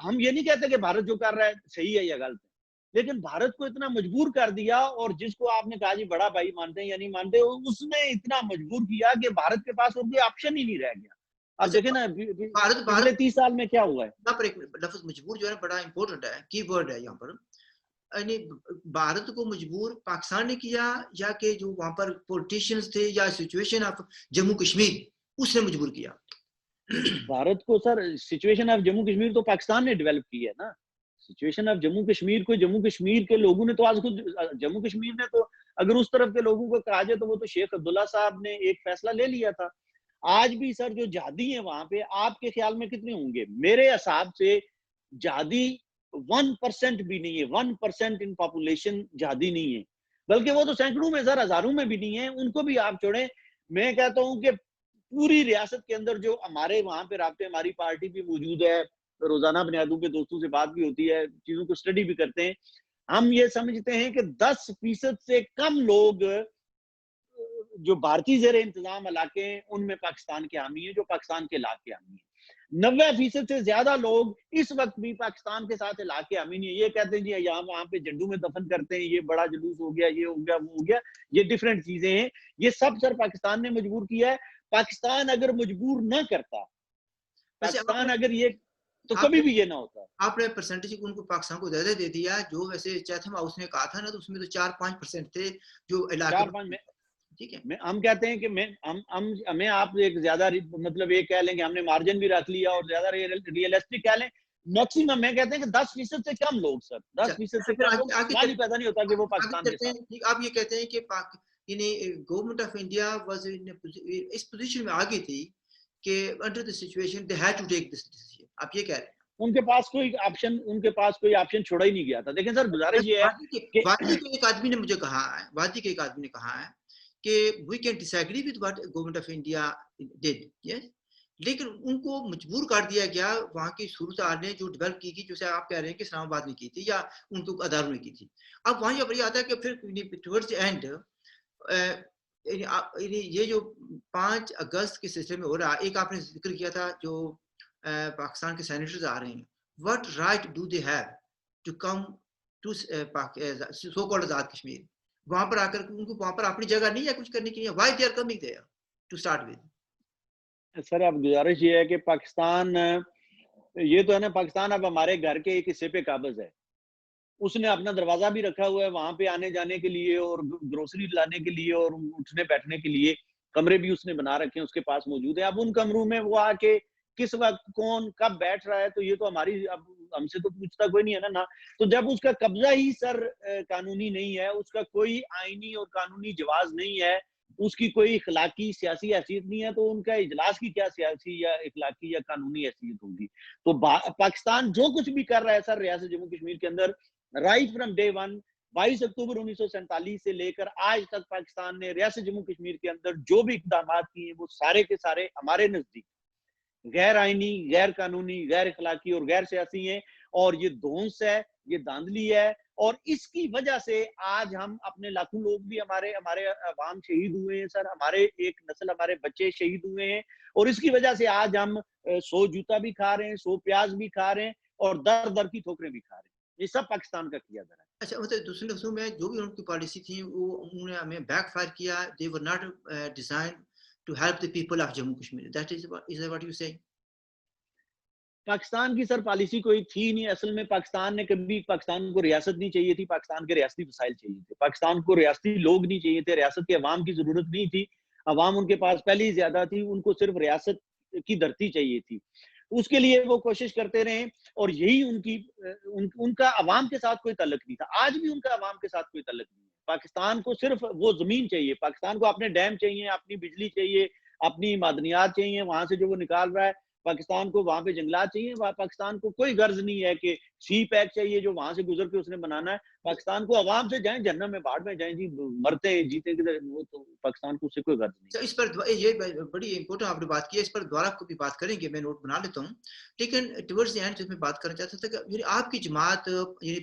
ہم یہ نہیں کہتے کہ بھارت جو کر رہا ہے صحیح ہے یا غلط ہے, لیکن بھارت کو اتنا مجبور کر دیا, اور جس کو آپ نے کہا جی بڑا بھائی مانتے ہیں یا نہیں مانتے, اس نے اتنا مجبور کیا کہ بھارت کے پاس اور کوئی آپشن ہی نہیں رہ گیا. اب دیکھیں نا پچھلے 30 سال میں کیا ہوا ہے. یہاں پر ایک لفظ مجبور جو ہے بڑا امپورٹنٹ ہے, کی ورڈ ہے یہاں پر. یعنی بھارت کو مجبور پاکستان نے کیا, یا کہ جو وہاں پر پولیٹیشینز تھے, یا سچویشن آف جموں کشمیر اس نے مجبور کیا بھارت کو. سر سچویشن آف جموں کشمیر تو پاکستان نے ڈیولپ کی ہے نا. سچویشن آف جموں کشمیر کو جموں کشمیر کے لوگوں نے تو آج خود جموں کشمیر نے تو, اگر اس طرف کے لوگوں کو کہا جائے تو وہ تو شیخ عبداللہ صاحب نے ایک فیصلہ لے لیا تھا. آج بھی سر جو جہادی ہیں وہاں پہ, آپ کے خیال میں کتنے ہوں گے؟ میرے حساب سے جہادی 1% بھی نہیں ہے, 1% ان پاپولیشن جہادی نہیں ہے, بلکہ وہ تو سینکڑوں میں سر, ہزاروں میں بھی نہیں ہے. ان کو بھی آپ چھوڑیں. میں کہتا ہوں کہ پوری ریاست کے اندر جو ہمارے وہاں پہ رابطے, ہماری پارٹی بھی موجود ہے, روزانہ بنیادوں پہ دوستوں سے بات بھی ہوتی ہے, چیزوں کو اسٹڈی بھی کرتے ہیں. ہم یہ سمجھتے ہیں کہ 10% سے کم لوگ جو بھارتی زیر انتظام علاقے ہیں ان میں پاکستان کے حامی ہیں, جو پاکستان کے علاقے کے حامی ہیں. 90% سے زیادہ لوگ اس وقت بھی پاکستان کے ساتھ علاقے حامی نہیں ہیں. یہ کہتے ہیں جی یہاں وہاں پہ جنڈو میں دفن کرتے ہیں, یہ بڑا جلوس ہو گیا, یہ ہو گیا, وہ ہو گیا. یہ ڈفرینٹ چیزیں ہیں. یہ سب سر پاکستان نے مجبور کیا ہے. پاکستان اگر مجبور نہ کرتا, ویسے پاکستان اگر یہ, تو کبھی بھی یہ نہ ہوتا. آپ نے پرسنٹیج ان کو پاکستان کو زیادہ دے دیا, جو ویسے چیتھم ہاؤس نے کہا تھا نا, تو اس میں تو 4-5% تھے جو علاقے. 4-5 میں ٹھیک ہے, ہم کہتے ہیں کہ ہمیں آپ ایک زیادہ مطلب یہ کہہ لیں کہ ہم نے مارجن بھی رکھ لیا اور زیادہ ریئلسٹک کہہ لیں. میکسیمم میں کہتے ہیں کہ 10% سے کم لوگ سر, 10% سے کم لوگ, سوال ہی پیدا نہیں ہوتا کہ وہ پاکستان کے ساتھ. آپ یہ کہتے ہیں کہ گورنمنٹ آف انڈیا واز اس پوزیشن میں آگے تھی کہ under the situation they had to take this decision. آپ یہ کہہ رہے ہیں ان کے پاس کوئی آپشن چھوڑا ہی نہیں گیا تھا. دیکھیں سر, گزارش یہ ہے کہ وادی کے ایک آدمی نے مجھے کہا ہے, وادی کے ایک آدمی نے کہا ہے کہ we can disagree with what government of India did, yes, لیکن ان کو مجبور کر دیا گیا وہاں کی صورتحال نے جو ڈیولپ کی گئی, جیسے آپ کہہ رہے ہیں کہ اسلام آباد نے کی تھی یا ان کو اداروں نے کی تھی. اب وہاں پر یہ آتا ہے کہ پھر ٹورڈز اینڈ یہ جو 5 اگست کے سلسلے میں ہو رہا, ایک آپ نے ذکر کیا تھا جو پاکستان کے سینیٹرز آ رہے ہیں, what right do they have to come to so called Azad Kashmir, وہاں پر آ کر ان کو وہاں پر اپنی جگہ نہیں ہے کچھ کرنے کے لیے, why they are coming there to start with. سر اب گزارش یہ ہے کہ پاکستان, یہ تو ہے نا, پاکستان اب ہمارے گھر کے ایک حصے پہ قابض ہے. اس نے اپنا دروازہ بھی رکھا ہوا ہے وہاں پہ آنے جانے کے لیے اور گروسری لانے کے لیے اور اٹھنے بیٹھنے کے لیے. کمرے بھی اس نے بنا رکھے ہیں, اس کے پاس موجود ہے. اب ان کمروں میں وہ آ کے کس وقت کون کب بیٹھ رہا ہے, تو یہ تو ہماری, اب ہم سے تو پوچھتا کوئی نہیں ہے نا. تو جب اس کا قبضہ ہی سر قانونی نہیں ہے, اس کا کوئی آئینی اور قانونی جواز نہیں ہے, اس کی کوئی اخلاقی سیاسی حیثیت نہیں ہے, تو ان کا اجلاس کی کیا سیاسی یا اخلاقی یا قانونی حیثیت ہوگی. تو پاکستان جو کچھ بھی کر رہا ہے سر ریاست جموں کشمیر کے اندر, رائٹ فرام ڈے ون, 22 اکتوبر 1947 سے لے کر آج تک پاکستان نے ریاست جموں کشمیر کے اندر جو بھی اقدامات کیے ہیں وہ سارے کے سارے ہمارے نزدیک غیر آئینی, غیر قانونی, غیر اخلاقی اور غیر سیاسی ہیں. اور یہ دھونس ہے, یہ دھاندلی ہے, اور اس کی وجہ سے آج ہم اپنے لاکھوں لوگ بھی, ہمارے عوام شہید ہوئے ہیں سر, ہمارے ایک نسل, ہمارے بچے شہید ہوئے ہیں, اور اس کی وجہ سے آج ہم 100 جوتا بھی کھا رہے ہیں, 100 پیاز بھی کھا رہے ہیں, اور در کی ٹھوکریں بھی کھا رہے ہیں. یہ سب پاکستان کا کیا جا رہا ہے. اچھا, مطلب دوسرے لفظوں میں جو بھی ان کی پالیسی تھی وہ انہوں نے ہمیں بیک فائر کیا. they were not designed to help the people of Jammu Kashmir. That is what you say. Pakistan کی سر پالیسی کوئی تھی نہیں. اصل میں پاکستان نے کبھی, پاکستان کو ریاست نہیں چاہیے تھی, پاکستان کے ریاستی وسائل چاہیے تھے, پاکستان کو ریاستی لوگ نہیں چاہیے تھے, ریاست کے عوام کی ضرورت نہیں تھی. عوام ان کے پاس پہلے ہی زیادہ تھی, ان کو صرف ریاست کی دھرتی چاہیے تھی. اس کے لیے وہ کوشش کرتے رہے, اور یہی ان کا عوام کے ساتھ کوئی تعلق نہیں تھا. آج بھی ان کا عوام کے ساتھ کوئی تعلق نہیں ہے. پاکستان کو صرف وہ زمین چاہیے, پاکستان کو اپنے ڈیم چاہیے, اپنی بجلی چاہیے, اپنی معدنیات چاہیے, وہاں سے جو وہ نکال رہا ہے, پاکستان کو وہاں پہ جنگلات چاہیے. پاکستان کو کوئی غرض نہیں ہے کہ سی پیک چاہیے جو وہاں سے گزر کے اس نے بنانا ہے. پاکستان کو عوام سے جائیں, جہنم میں باڑ میں جائیں جی, مرتے ہیں جیتے کدھر, وہ تو پاکستان کو اس سے کوئی غرض نہیں. اس پر یہ بڑی امپورٹنٹ آپ نے بات کی ہے, اس پر دوبارہ کو بھی بات کریں گے, میں نوٹ بنا لیتا ہوں. لیکن ٹورڈز دی اینڈ میں بات کرنا چاہتا تھا کہ آپ کی جماعت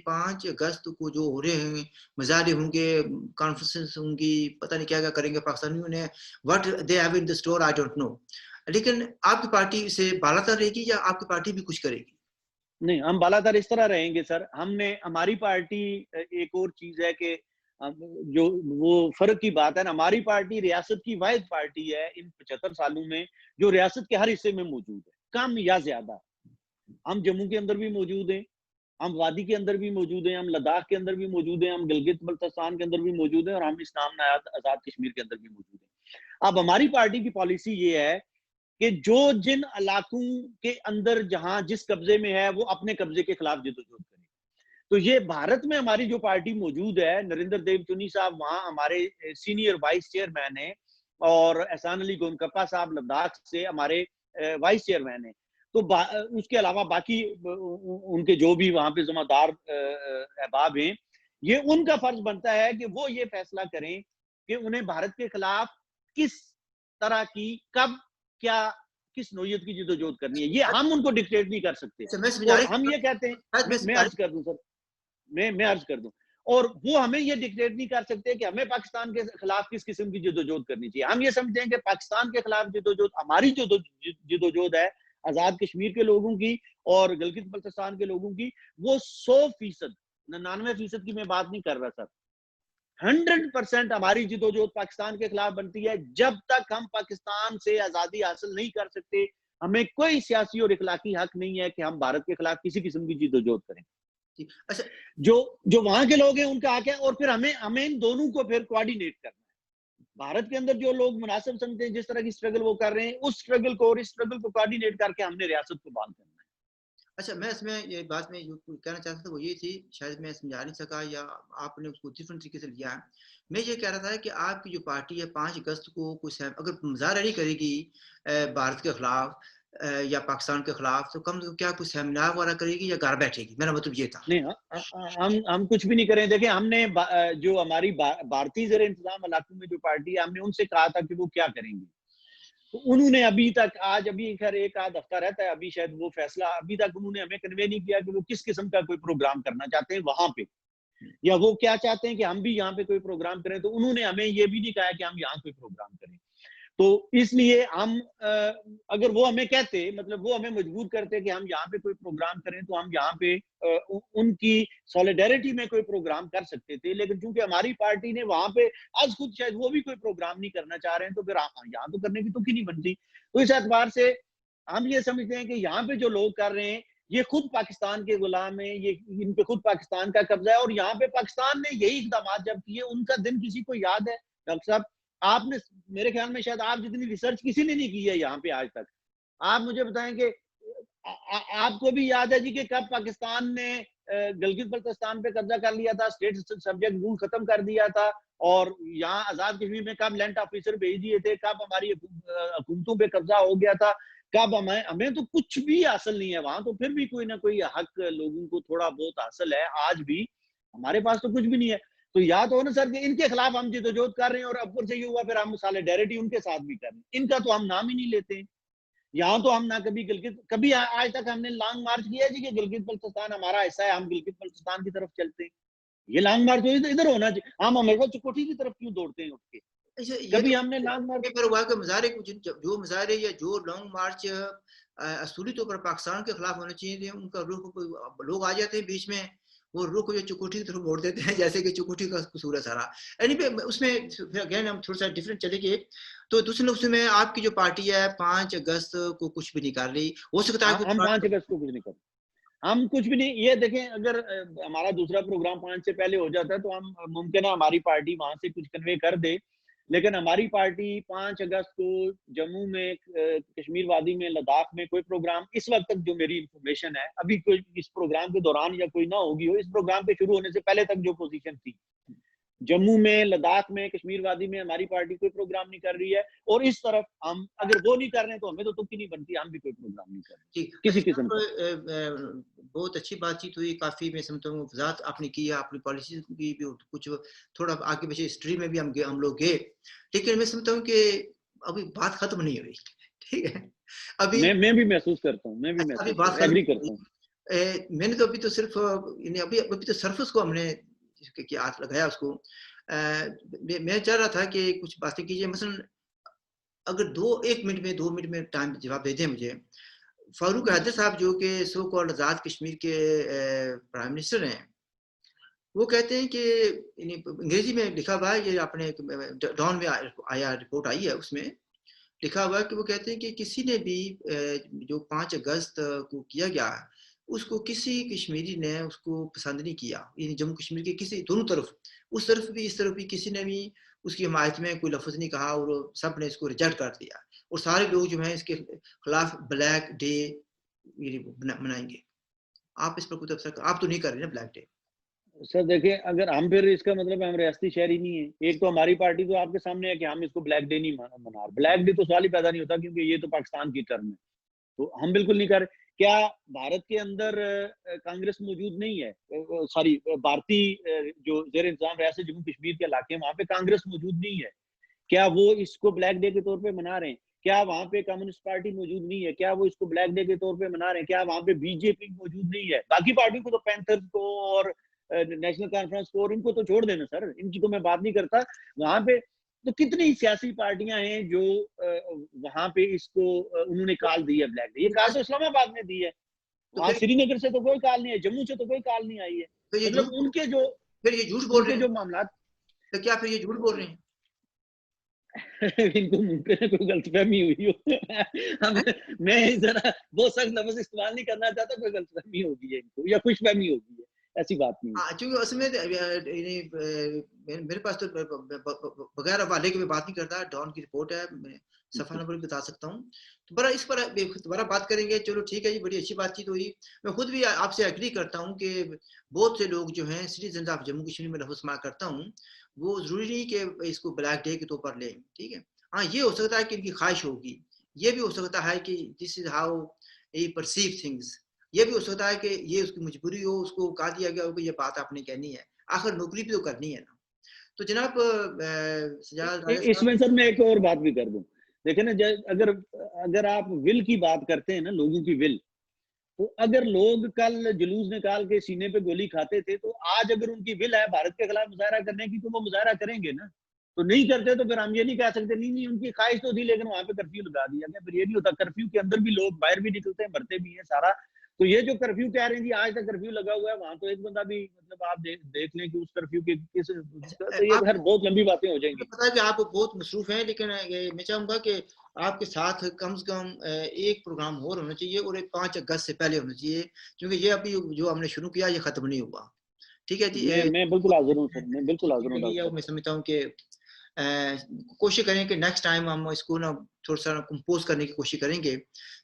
5 اگست کو جو ہو رہے ہیں مظاہرے ہوں گے, کانفرنسز ہوں گی, پتہ نہیں کیا کیا کریں گے پاکستانیوں نے, what they have in the store I don't know, لیکن آپ کی پارٹی سے بالاتر رہے گی یا آپ کی پارٹی بھی کچھ کرے گی؟ نہیں, ہم بالاتر اس طرح رہیں گے سر. ہم نے, ہماری پارٹی, ایک اور چیز ہے کہ جو وہ فرق کی بات ہے نا, ہماری پارٹی ریاست کی واحد پارٹی ہے ان 75 سالوں میں جو ریاست کے ہر حصے میں موجود ہے, کم یا زیادہ. ہم جموں کے اندر بھی موجود ہیں, ہم وادی کے اندر بھی موجود ہیں, ہم لداخ کے اندر بھی موجود ہیں, ہم گلگت بلتستان کے اندر بھی موجود ہیں, اور ہم اسلام نایاب آزاد کشمیر کے اندر بھی موجود ہیں. اب ہماری پارٹی کی پالیسی یہ ہے کہ جو جن علاقوں کے اندر جہاں جس قبضے میں ہے وہ اپنے قبضے کے خلاف جدوجہد کرے. تو یہ بھارت میں ہماری جو پارٹی موجود ہے, نریندر دیو چنی صاحب وہاں ہمارے سینئر وائس چیئرمین ہیں, اور احسان علی گونکپا صاحب لداخ سے ہمارے وائس چیئرمین ہیں. تو اس کے علاوہ باقی ان کے جو بھی وہاں پہ ذمہ دار احباب ہیں، یہ ان کا فرض بنتا ہے کہ وہ یہ فیصلہ کریں کہ انہیں بھارت کے خلاف کس طرح کی، کب، کیا، کس نوعیت کی جدوجہد کرنی ہے. یہ ہم ان کو ڈکٹیٹ نہیں کر سکتے. اور ہم یہ کہتے ہیں، میں عرض کر دوں سر، میں عرض کر دوں، اور وہ ہمیں یہ ڈکٹیٹ نہیں کر سکتے کہ ہمیں پاکستان کے خلاف کس قسم کی جدوجہد کرنی چاہیے. ہم یہ سمجھتے ہیں کہ پاکستان کے خلاف جدوجہد، ہماری جو جدوجہد ہے آزاد کشمیر کے لوگوں کی اور گلگت بلتستان کے لوگوں کی، وہ 100%، 99% کی میں بات نہیں کر رہا سر، 100% ہماری جدوجہد پاکستان کے خلاف بنتی ہے. جب تک ہم پاکستان سے آزادی حاصل نہیں کر سکتے، ہمیں کوئی سیاسی اور اخلاقی حق نہیں ہے کہ ہم بھارت کے خلاف کسی قسم کی جدوجہد کریں. اچھا، جو وہاں کے لوگ ہیں ان کا حق ہے، اور پھر ہمیں ان دونوں کو پھر کوارڈینیٹ کرنا ہے. بھارت کے اندر جو لوگ مناسب سمجھتے ہیں، جس طرح کی اسٹرگل وہ کر رہے ہیں، اس اسٹرگل کو اور اس اسٹرگل کو کوارڈینیٹ کر کے ہم نے ریاست کو بحال کرنا ہے. اچھا، میں اس میں یہ بات میں جو کہنا چاہتا تھا وہ یہ تھی، شاید میں سمجھا نہیں سکا یا آپ نے اس کو ڈفرنٹ طریقے سے لیا ہے. میں یہ کہہ رہا تھا کہ آپ کی جو پارٹی ہے 5 اگست کو کچھ اگر مظاہرہ نہیں کرے گی بھارت کے خلاف یا پاکستان کے خلاف، تو کم سے کم کیا کچھ سیمینار وغیرہ کرے گی یا گھر بیٹھے گی؟ میرا مطلب یہ تھا. نہیں، ہم کچھ بھی نہیں کریں. دیکھیں، ہم نے جو ہماری بھارتی زیر انتظام علاقوں میں جو پارٹی ہے، ہم نے ان سے کہا تھا کہ وہ کیا کریں گے. تو انہوں نے ابھی تک، ابھی خیر ایک آدھ ہفتہ رہتا ہے، ابھی شاید وہ فیصلہ ابھی تک انہوں نے ہمیں کنوے نہیں کیا کہ وہ کس قسم کا کوئی پروگرام کرنا چاہتے ہیں وہاں پہ، یا وہ کیا چاہتے ہیں کہ ہم بھی یہاں پہ کوئی پروگرام کریں. تو انہوں نے ہمیں یہ بھی نہیں کہا کہ ہم یہاں کوئی پروگرام کریں. تو اس لیے ہم، اگر وہ ہمیں کہتے، مطلب وہ ہمیں مجبور کرتے کہ ہم یہاں پہ کوئی پروگرام کریں، تو ہم یہاں پہ ان کی سولیڈیرٹی میں کوئی پروگرام کر سکتے تھے. لیکن چونکہ ہماری پارٹی نے وہاں پہ آج خود شاید وہ بھی کوئی پروگرام نہیں کرنا چاہ رہے ہیں، تو پھر یہاں تو کرنے کی تو کی نہیں بنتی. تو اس اعتبار سے ہم یہ سمجھتے ہیں کہ یہاں پہ جو لوگ کر رہے ہیں یہ خود پاکستان کے غلام ہیں، یہ ان پہ خود پاکستان کا قبضہ ہے. اور یہاں پہ پاکستان نے یہی اقدامات جب کیے، ان کا دن کسی کو یاد ہے؟ ڈاکٹر صاحب، آپ نے، میرے خیال میں شاید آپ جتنی ریسرچ کسی نے نہیں کی ہے یہاں پہ آج تک، آپ مجھے بتائیں کہ آپ کو بھی یاد ہے جی کہ کب پاکستان نے گلگت بلتستان پہ قبضہ کر لیا تھا، اسٹیٹ سبجیکٹ رول ختم کر دیا تھا، اور یہاں آزاد کشمیر میں کب لینڈ آفیسر بھیج دیے تھے، کب ہماری حکومتوں پہ قبضہ ہو گیا تھا، کب ہمیں تو کچھ بھی حاصل نہیں ہے وہاں. تو پھر بھی کوئی نہ کوئی حق لوگوں کو تھوڑا بہت حاصل ہے. آج بھی ہمارے پاس تو کچھ بھی نہیں ہے. تو یاد ہو نا سر کہ ان کے خلاف ہم جدوجہد کر رہے ہیں، اور اوپر سے یہ ہوا پھر ہم سالیڈیرٹی ان کے ساتھ بھی کر رہے ہیں. ان کا تو ہم نام ہی نہیں لیتے ہیں. یہاں تو ہم نہ کبھی آج تک ہم نے لانگ مارچ کیا جی کہ گلگت بلتستان ہمارا ایسا ہے، ہم گلگت بلتستان کی طرف چلتے ہیں. یہ لانگ مارچ ادھر ہونا چاہیے. ہم ہمیشہ چکوٹھی کی طرف کیوں دوڑتے ہیں اٹھ کے؟ کبھی ہم نے لانگ مارچ ہوا کہ مظاہرے جو مظاہرے یا جو لانگ مارچ اصولی طور پر پاکستان کے خلاف ہونے چاہیے، ان کا رخ لوگ آ جاتے ہیں بیچ میں، وہ رخ کو جو چکوٹھی کی طرف موڑ دیتے ہیں، جیسے کہ چکوٹھی کا قصور ہے سارا. اس میں اگین ہم تھوڑا سا ڈفرینٹ چلے گئے. تو دوسرے لفظ میں آپ کی جو پارٹی ہے 5 اگست کو کچھ بھی نہیں کر رہی. ہو سکتا ہے ہم 5 اگست کو کچھ نہیں کرتے، ہم کچھ بھی نہیں. یہ دیکھیں، اگر ہمارا دوسرا پروگرام 5 سے پہلے ہو جاتا ہے تو ہم ممکن ہے ہماری پارٹی وہاں سے کچھ کنوے کر دے. لیکن ہماری پارٹی 5 اگست کو جموں میں، کشمیر وادی میں، لداخ میں کوئی پروگرام اس وقت تک جو میری انفارمیشن ہے، ابھی کوئی اس پروگرام کے دوران یا کوئی نہ ہوگی ہو، اس پروگرام کے شروع ہونے سے پہلے تک جو پوزیشن تھی، جموں میں، لداخ میں، کشمیر وادی میں ہماری پارٹی کوئی پروگرام نہیں کر رہی ہے. اور اس طرف ہم اگر وہ نہیں کر رہے ہیں تو ہمیں تو تک ہی نہیں بنتی، ہم بھی کوئی پروگرام نہیں کر رہے کسی قسم کا. بہت اچھی بات چیت ہوئی، کافی میں سمجھتا ہوں وضاحت آپ نے کی ہے، اپنی پالیسیز کی بھی کچھ تھوڑا آگے پیچھے ہسٹری میں بھی ہم لوگ گئے. لیکن میں سمجھتا ہوں کہ ابھی بات ختم نہیں ہوئی. ٹھیک ہے، ابھی میں بھی محسوس کرتا ہوں، ابھی بات ختم ایگری کرتا ہوں. میں نے تو ابھی تو صرف ابھی تو سرفس کو ہم نے ہاتھ لگایا اس کو. میں چاہ رہا تھا کہ کچھ باتیں کیجیے. مثلا اگر 2 منٹ میں ٹائم جواب دے دیں مجھے. فاروق حیدر صاحب جو کہ سو کالڈ آزاد کشمیر کے پرائم منسٹر ہیں، وہ کہتے ہیں کہ انگریزی میں لکھا ہوا ہے، یہ اپنے ڈان میں آیا رپورٹ آئی ہے، اس میں لکھا ہوا ہے کہ وہ کہتے ہیں کہ کسی نے بھی جو 5 اگست کو کیا گیا اس کو کسی کشمیری نے اس کو پسند نہیں کیا. یعنی جموں کشمیر کے کسی دونوں طرف، اس طرف بھی اس طرف بھی کسی نے بھی اس کی حمایت میں کوئی لفظ نہیں کہا، اور سب نے اس کو ریجیکٹ کر دیا. اور سارے لوگ جو ہیں اس کے خلاف بلیک ڈے منائیں گے. آپ اس پر کوئی تبصرہ؟ آپ تو نہیں کر رہے نا بلیک ڈے. سر دیکھیں، اگر ہم پھر اس کا مطلب ہم ریاستی شہری نہیں ہیں. ایک تو ہماری پارٹی تو آپ کے سامنے ہے کہ ہم اس کو بلیک ڈے نہیں منا رہے. بلیک ڈے تو سوال ہی پیدا نہیں ہوتا، کیونکہ یہ تو پاکستان کی ٹرم ہے. تو ہم بالکل نہیں کر رہے. کیا بھارت کے اندر کانگریس موجود نہیں ہے؟ سوری، بھارتی جو زیر انتظام ریاست جموں کشمیر کے علاقے ہیں وہاں پہ کانگریس موجود نہیں ہے. کیا وہ اس کو بلیک ڈے کے طور پہ منا رہے ہیں؟ کیا وہاں پہ کمیونسٹ پارٹی موجود نہیں ہے؟ کیا وہ اس کو بلیک ڈے کے طور پہ منا رہے ہیں؟ کیا وہاں پہ بی جے پی موجود نہیں ہے؟ باقی پارٹیوں کو تو پینتھر کو اور نیشنل کانفرنس کو اور ان کو تو چھوڑ دینا سر، ان کی تو میں بات نہیں کرتا. وہاں پہ تو کتنی سیاسی پارٹیاں ہیں جو وہاں پہ اس کو انہوں نے کال دی ہے بلیک ڈے. یہ کال تو اسلام آباد نے دی ہے، وہاں سری نگر سے تو کوئی کال نہیں ہے، جموں سے تو کوئی کال نہیں آئی ہے. مطلب ان کے جو بول رہے ہیں معاملات، تو کیا پھر یہ جھوٹ بول رہے ہیں؟ ان کو ممکن ہے کوئی غلط فہمی ہوئی ہو. میں ذرا بہت سخت لفظ استعمال نہیں کرنا چاہتا، کوئی غلط فہمی ہوگی ہے ان کو یا خوش فہمی ہوگی ہے، ایسی بات نہیں ہے. چونکہ اس میں میرے پاس تو بغیر حوالے کے میں بات نہیں کرتا، ڈان کی رپورٹ ہے، میں صفحہ نمبر بھی بتا سکتا ہوں. تو برا اس پر دوبارہ بات کریں گے. چلو ٹھیک ہے جی، بڑی اچھی بات چیت ہوئی. میں خود بھی آپ سے ایگری کرتا ہوں کہ بہت سے لوگ جو ہیں سٹیزنز آف جموں کشمیر میں لفظ استعمال کرتا ہوں، وہ ضروری نہیں کہ اس کو بلیک ڈے کے طور پر لیں. ٹھیک ہے، ہاں یہ ہو سکتا ہے کہ ان کی خواہش ہوگی، یہ بھی ہو سکتا ہے کہ this is how he perceive things, یہ بھی ہو سکتا ہے کہ یہ اس کی مجبوری ہو، اس کو کہا دیا گیا ہو کہ یہ بات آپ نے کہنی ہے، آخر نوکری بھی تو کرنی ہے نا. تو جناب سجاد راجہ اس میں سر میں ایک اور بات بھی کر دوں. دیکھیں نا، اگر آپ ول کی بات کرتے ہیں نا، لوگوں کی ول، تو اگر لوگ کل جلوس نکال کے سینے پہ گولی کھاتے تھے، تو آج اگر ان کی ول ہے بھارت کے خلاف مظاہرہ کرنے کی تو وہ مظاہرہ کریں گے نا. تو نہیں کرتے تو پھر ہم یہ نہیں کہہ سکتے نہیں ان کی خواہش تو تھی لیکن وہاں پہ کرفیو لگا دیا گیا. پھر یہ نہیں ہوتا، کرفیو کے اندر بھی لوگ باہر بھی نکلتے ہیں، مرتے بھی ہیں سارا. تو یہ جو کرفیو کہہ رہے ہیں جی آج تک کرفیو لگا ہوا ہے، وہاں تو ایک بندہ بھی مطلب آپ دیکھ لیں کہ اس کرفیو کے کس، تو یہ آپ بہت لمبی باتیں ہو جائیں گی. پتا ہے کہ آپ بہت مصروف ہیں، لیکن میں چاہوں گا کہ آپ کے ساتھ کم سے کم ایک پروگرام اور ہونا چاہیے، اور 5 اگست سے پہلے ہونا چاہیے، کیونکہ یہ ابھی جو ہم نے شروع کیا یہ ختم نہیں ہوا. ٹھیک ہے جی، میں بالکل حاضر ہوں سر، میں بالکل حاضر ہوں ڈاکٹر صاحب. میں سمجھتا ہوں کہ کوشش کریں کہ نیکسٹ ٹائم ہم اس کو نا تھوڑا سا کمپوز کرنے کی کوشش کریں گے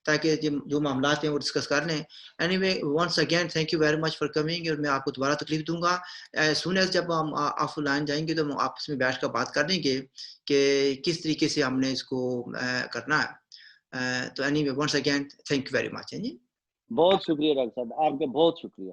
تاکہ جو معاملات ہیں وہ ڈسکس کر لیں. Anyway once again thank you very much for coming, اور میں آپ کو دوبارہ تکلیف دوں گا. سون ایز جب ہم آف لائن جائیں گے تو ہم آپس میں بیٹھ کر بات کر لیں گے کہ کس طریقے سے ہم نے اس کو کرنا ہے. تو anyway once again thank you very much. بہت شکریہ ڈاکٹر صاحب، آپ کا بہت شکریہ.